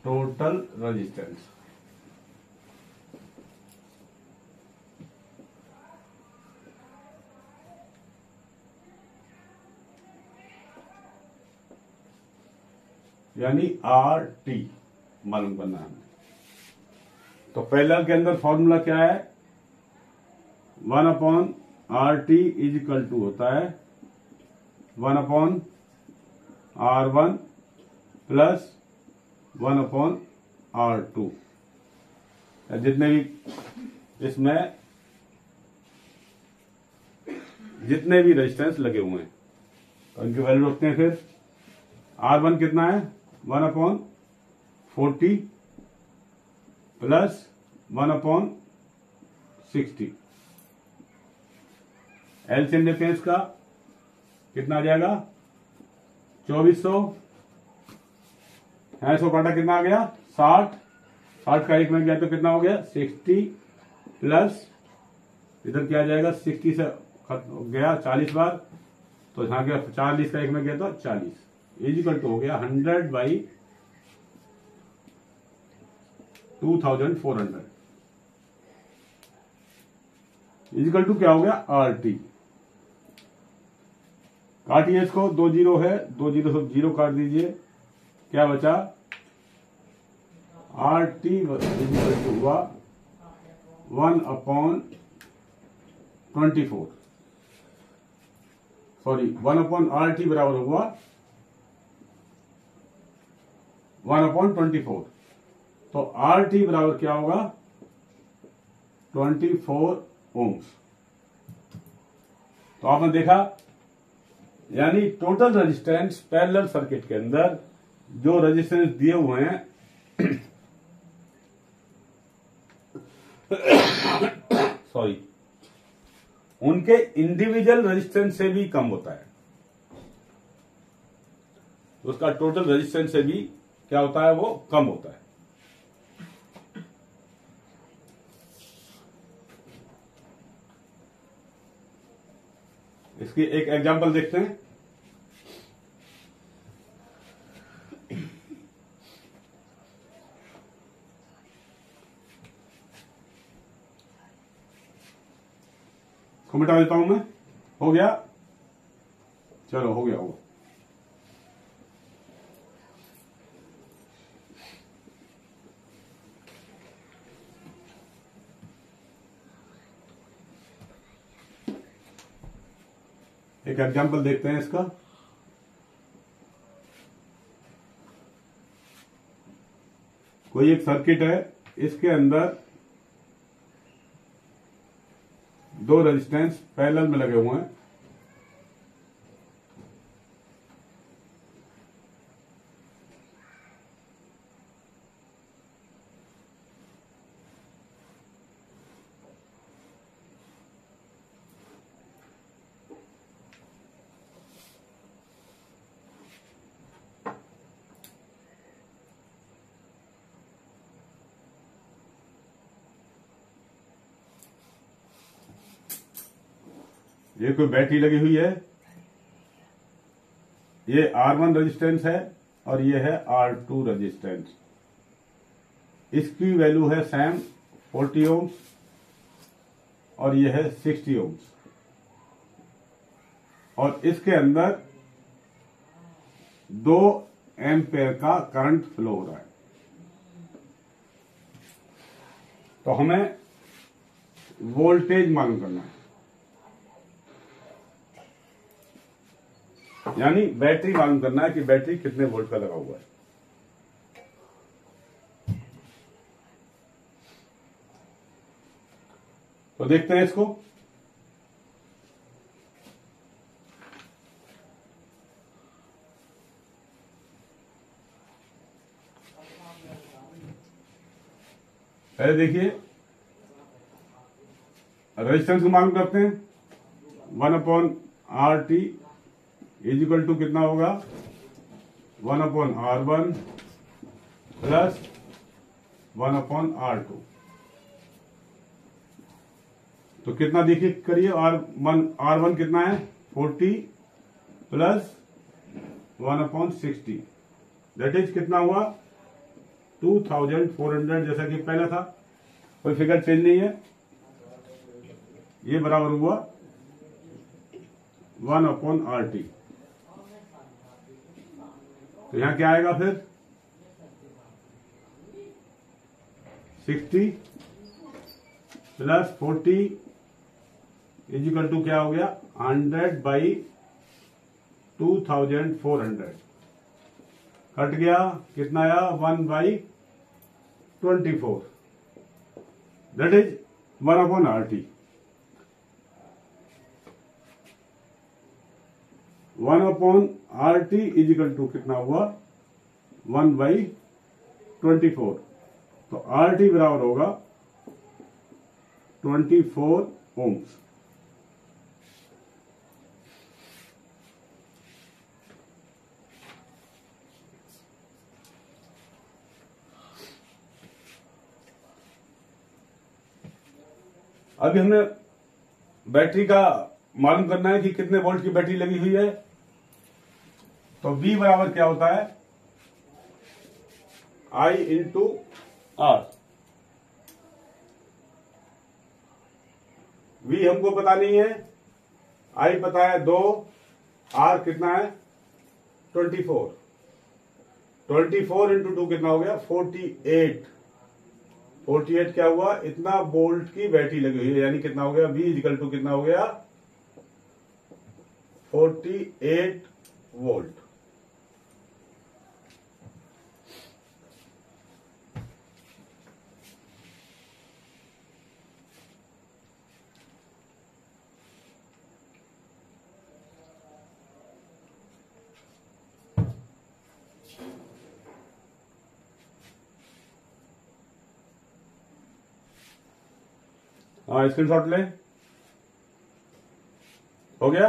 टोटल रेजिस्टेंस यानी RT मालूम करना है हमें। तो पैरेलल के अंदर फॉर्मूला क्या है, 1/RT इजिकल टू होता है 1/R1 प्लस 1/R2। जितने भी रेजिस्टेंस लगे हुए हैं तो इनकी वैल्यू रखते हैं। फिर R1 कितना है, 1/40 प्लस 1/60। एलसीएम देखते हैं इसका, कितना आ जाएगा 2400। 100 काटा कितना आ गया 60 का एक में गया तो कितना हो गया 60 प्लस इधर क्या आ जाएगा 60 से गया 40 बार, तो यहां गया 40 का एक में गया तो 40 इजिकल टू हो गया 100/2400 इजिकल टू क्या हो गया RT। काटिए इसको, 2 जीरो है, 2 जीरो से 0 काट दीजिए, क्या बचा RT इजिकल टू हुआ 1/24, सॉरी 1/RT बराबर हुआ 1/24। तो RT बराबर क्या होगा 24 ओम्स। तो आपने देखा, यानी टोटल रेजिस्टेंस पैरेलल सर्किट के अंदर जो रेजिस्टेंस दिए हुए हैं सॉरी, उनके इंडिविजुअल रेजिस्टेंस से भी कम होता है। उसका टोटल रेजिस्टेंस से भी क्या होता है, वो कम होता है। इसकी एक एग्जांपल देखते हैं। मिटा देता हूं मैं। हो गया, चलो हो गया होगा। एक एग्जांपल देखते हैं इसका। कोई एक सर्किट है, इसके अंदर दो रेजिस्टेंस पैरेलल में लगे हुए हैं। ये कोई बैटरी लगी हुई है, ये R1 रेजिस्टेंस है और ये है R2 रेजिस्टेंस। इसकी वैल्यू है सेम 40 ओम्स और ये है 60 ओम्स, और इसके अंदर 2 एम्पेयर का करंट फ्लो हो रहा है। तो हमें वोल्टेज मालूम करना है, यानी बैटरी मालूम करना है कि बैटरी कितने वोल्ट का लगा हुआ है। तो देखते हैं इसको। पहले देखिए रेजिस्टेंस को मालूम करते हैं। 1/RT इज इक्वल टू कितना होगा, 1/R1 प्लस 1/R2। तो कितना देखिए करिए, R1 कितना है 40 प्लस 1/60, दैट इज कितना हुआ 2400, जैसा कि पहला था, कोई फिगर चेंज नहीं है। ये बराबर हुआ 1/RT। तो यहां क्या आएगा फिर 60 प्लस 40 इज इक्वल टू क्या हो गया 100/2400, कट गया कितना आया 1/24, that is 1/RT। 1/RT is equal to कितना हुआ 1/24। तो RT बराबर होगा 24 ओम्स। अभी हमें बैटरी का मालूम करना है कि कितने वोल्ट की बैटरी लगी हुई है। तो V बराबर क्या होता है I इंटू R। V हमको पता नहीं है, I पता है 2, R कितना है 24। 24 इंटू 2 कितना हो गया 48। 48 क्या हुआ, इतना वोल्ट की बैटरी लगी हुई है, यानी कितना हो गया V इक्वल टू कितना हो गया 48 वोल्ट। हाँ, स्क्रीनशॉट ले, हो गया।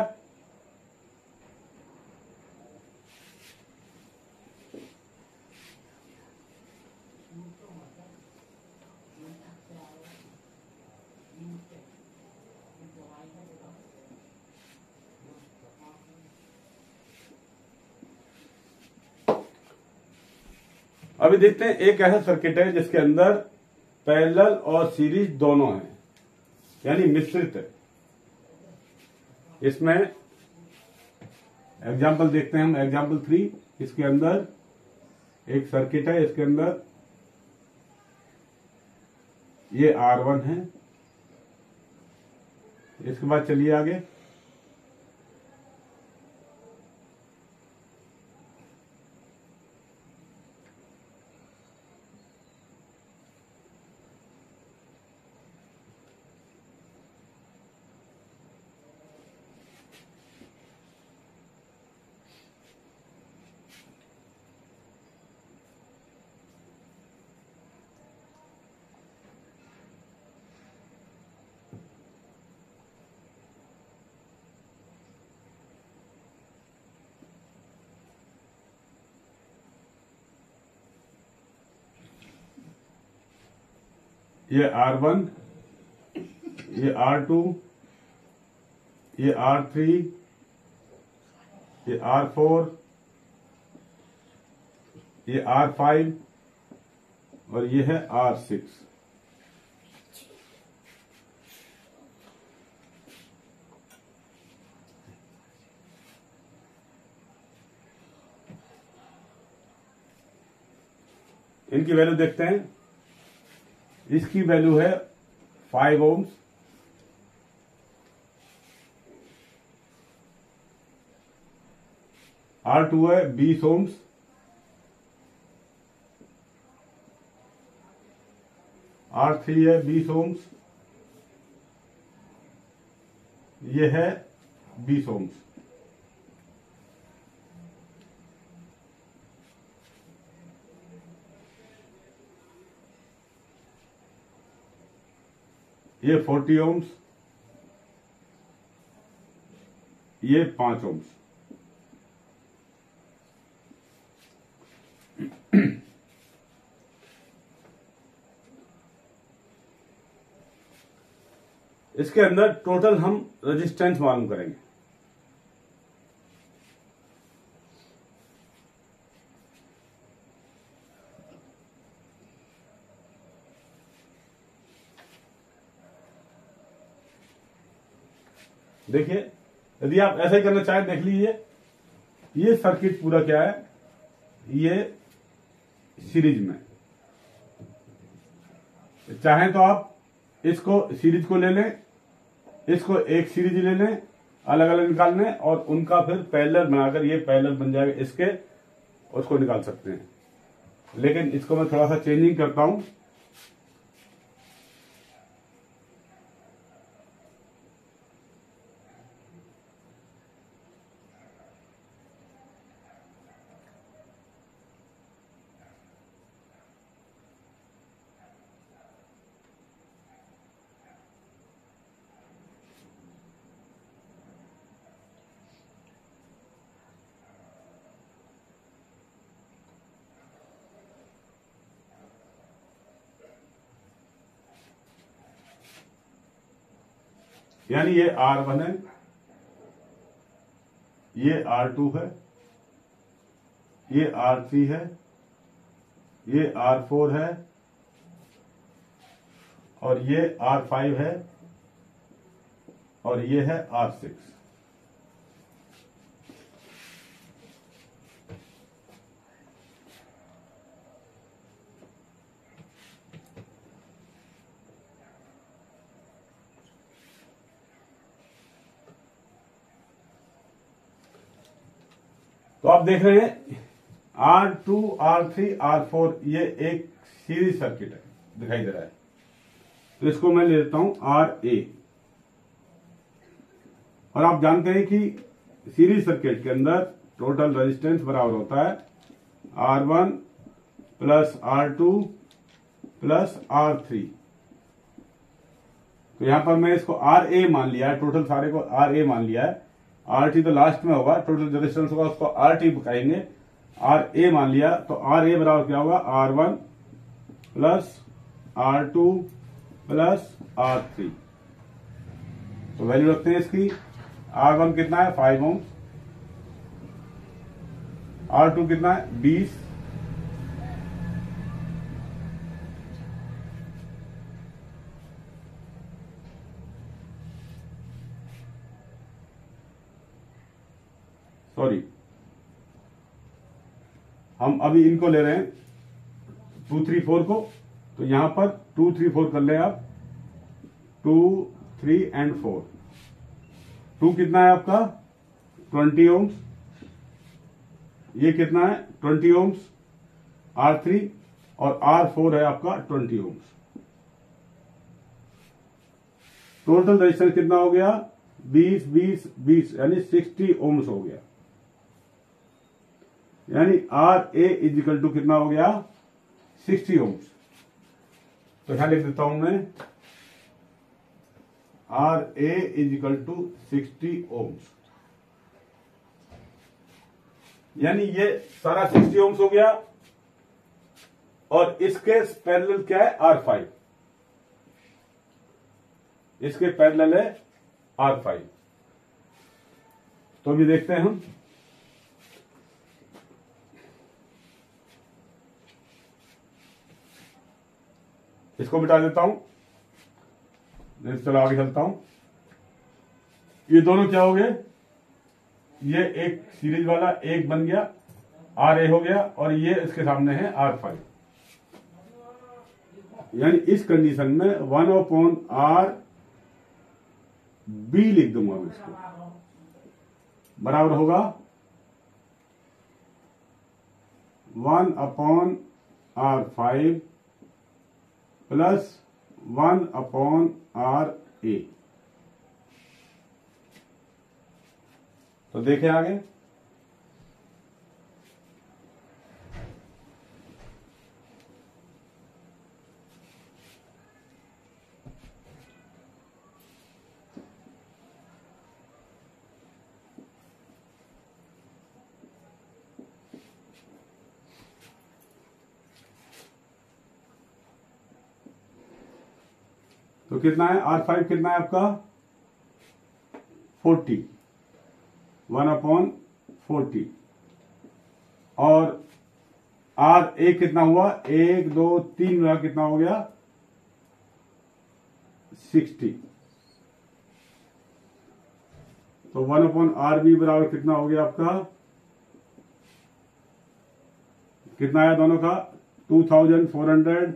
अभी देखते हैं, एक ऐसा सर्किट है जिसके अंदर पैरेलल और सीरीज दोनों हैं, यानी मिश्रित है। इसमें एग्जाम्पल देखते हैं हम, एग्जाम्पल 3। इसके अंदर एक सर्किट है, इसके अंदर ये R1 है। इसके बाद चलिए आगे, ये R1, ये R2, ये R3, ये R4, ये R5 और ये है R6। इनकी वैल्यू देखते हैं। इसकी वैल्यू है 5 ओम्स, R2 है 20 ओम्स, R3 है 20 ओम्स, ये है 20 ओम्स। ये 40 ओम्स, ये 5 ओम्स। इसके अंदर टोटल हम रेजिस्टेंस मालूम करेंगे। देखिए, यदि आप ऐसा ही करना चाहें, देख लीजिए, ये सर्किट पूरा क्या है, ये सीरीज में। चाहें तो आप इसको सीरीज को ले लें, इसको एक सीरीज ले लें, अलग अलग निकालने, और उनका फिर पैरेलल बनाकर, ये पैरेलल बन जाएगा इसके, उसको निकाल सकते हैं। लेकिन इसको मैं थोड़ा सा चेंजिंग करता हूं। यानी ये R1 है, ये R2 है, ये R3 है, ये R4 है, और ये R5 है, और ये है R6। तो आप देख रहे हैं R2, R3, R4, ये एक सीरीज सर्किट है, दिखाई दे रहा है। तो इसको मैं ले लेता हूं RA। और आप जानते हैं कि सीरीज सर्किट के अंदर टोटल रेजिस्टेंस बराबर होता है R1 plus R2 plus R3। तो यहां पर मैं इसको RA मान लिया है, टोटल सारे को RA मान लिया है। RT तो लास्ट में होगा, टोटल रेजिस्टेंस होगा, उसको RT कहेंगे। RA मान लिया, तो RA बराबर क्या होगा, R1 plus R2 plus R3। तो वैल्यू रखते हैं इसकी। R1 कितना है, 5 ओम। R2 कितना है, 20। सॉरी, हम अभी इनको ले रहे हैं 2, 3, 4 को। तो यहां पर 2, 3, 4 कर ले आप। 2, 3 एंड 4। 2 कितना है आपका, 20 ओम्स। ये कितना है, 20 ओम्स R3, और R4 है आपका 20 ओम्स। टोटल रेजिस्टेंस कितना हो गया, 20, 20, 20, यानी 60 ओम्स हो गया। यानी RA इजिकल टू कितना हो गया, 60 ओम्स। तो यहां लिख देता हूं मैं, RA इजिकल टू 60 ओम्स। यानी ये सारा 60 ओम्स हो गया, और इसके पैरेलल क्या है, R5। इसके पैरेलल है R5। तो अभी देखते हैं हम। इसको मिटा देता हूं, चलो आगे चलता हूं। ये दोनों क्या हो गए, ये एक सीरीज वाला एक बन गया, RA हो गया, और ये इसके सामने है R5। यानी इस कंडीशन में 1/RB लिख दूंगा मैं इसको, बराबर होगा 1/R5 प्लस 1/RA। तो देखें आगे, तो कितना है R5 कितना है आपका 40 1/40 और RA कितना हुआ 1 2 3 मिला कितना हो गया 60 तो 1/RB बराबर कितना हो गया आपका कितना है दोनों का 2400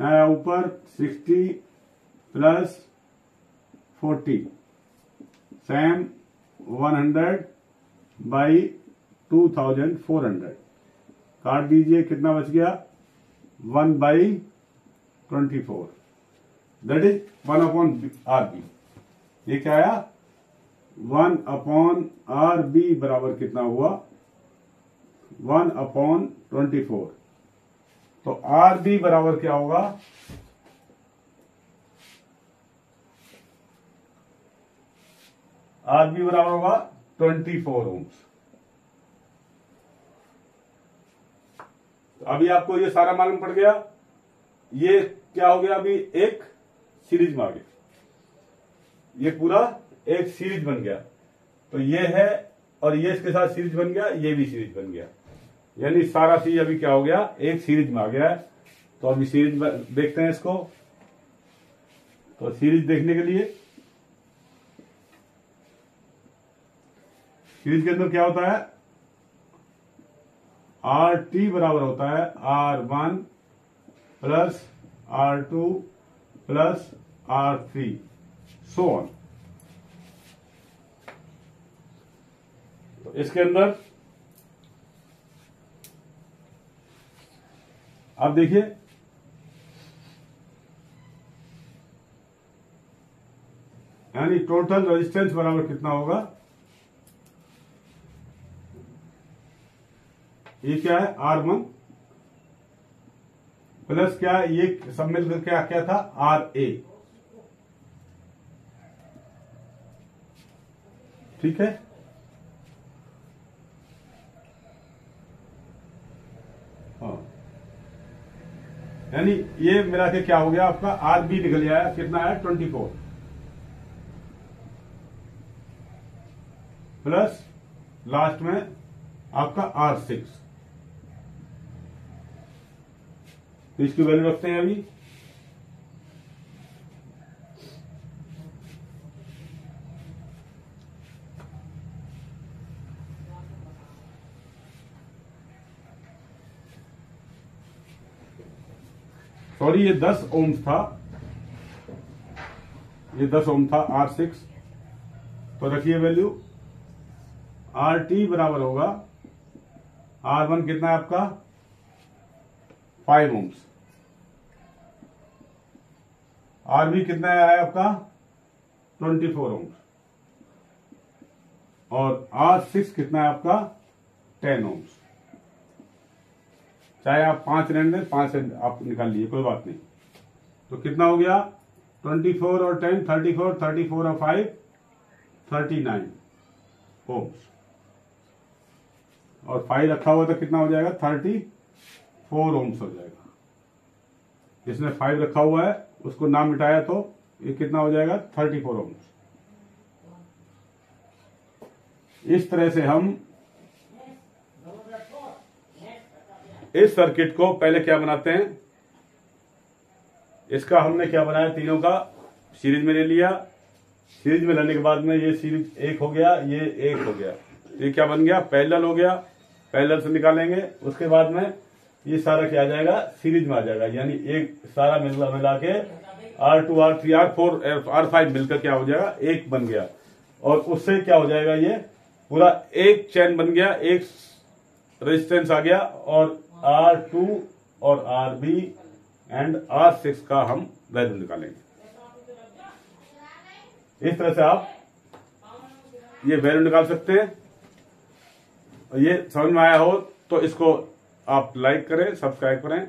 है ऊपर 60 प्लस 40 सेम 100/2400 काट दीजिए कितना बच गया 1/24 दैट इज 1/RB ये क्या आया 1/RB बराबर कितना हुआ 1/24 तो RB बराबर क्या होगा RB बराबर होगा 24 ओम्स। तो अभी आपको ये सारा मालूम पड़ गया ये क्या हो गया अभी एक सीरीज में आ गया ये पूरा एक सीरीज बन गया तो ये है और ये इसके साथ सीरीज बन गया ये भी सीरीज बन गया यानी सारा चीज अभी क्या हो गया एक सीरीज में आ गया है। तो अभी सीरीज देखते हैं इसको तो सीरीज देखने के लिए सीरीज के अंदर क्या होता है RT बराबर होता है R1 plus R2 plus R3 so on. तो इसके अंदर आप देखिए यानी टोटल रेजिस्टेंस बराबर कितना होगा ये क्या है R1 प्लस क्या है ये सब मिलकर क्या था RA ठीक है हाँ यानी ये मिला के क्या हो गया आपका RB निकल आया कितना है 24 प्लस लास्ट में आपका R6 तो इसकी वैल्यू रखते हैं अभी सॉरी ये 10 ओम्स था ये 10 ओम था R6 तो रखिए वैल्यू RT बराबर होगा R1 कितना है आपका 5 ओम्स RB कितना है आपका 24 ओम्स और R6 कितना है आपका 10 ओम्स चाहे आप 5 रहने दें 5 से आप निकाल लीजिए कोई बात नहीं तो कितना हो गया 24 और 10 34 और 5 39 ओम्स और 5 रखा हुआ तो कितना हो जाएगा 34 ओम्स हो जाएगा जिसने 5 रखा हुआ है उसको नाम मिटाया तो ये कितना हो जाएगा 34 ओम्स। इस तरह से हम इस सर्किट को पहले क्या बनाते हैं इसका हमने क्या बनाया तीनों का सीरीज में ले लिया सीरीज में लेने के बाद में ये सीरीज एक हो गया ये एक हो गया तो ये क्या बन गया पैरेलल हो गया पैरेलल से निकालेंगे उसके बाद में ये सारा क्या आ जाएगा सीरीज में आ जाएगा यानी एक सारा मिला के R2 R3 R4 R5 मिलकर क्या हो जाएगा एक बन गया और उससे क्या हो जाएगा ये पूरा एक चेन बन गया एक रेजिस्टेंस आ गया और R2 और RB एंड R6 का हम वैल्यू निकालेंगे। इस तरह से आप ये वैल्यू निकाल सकते हैं और ये समझ में आया हो तो इसको आप लाइक करें सब्सक्राइब करें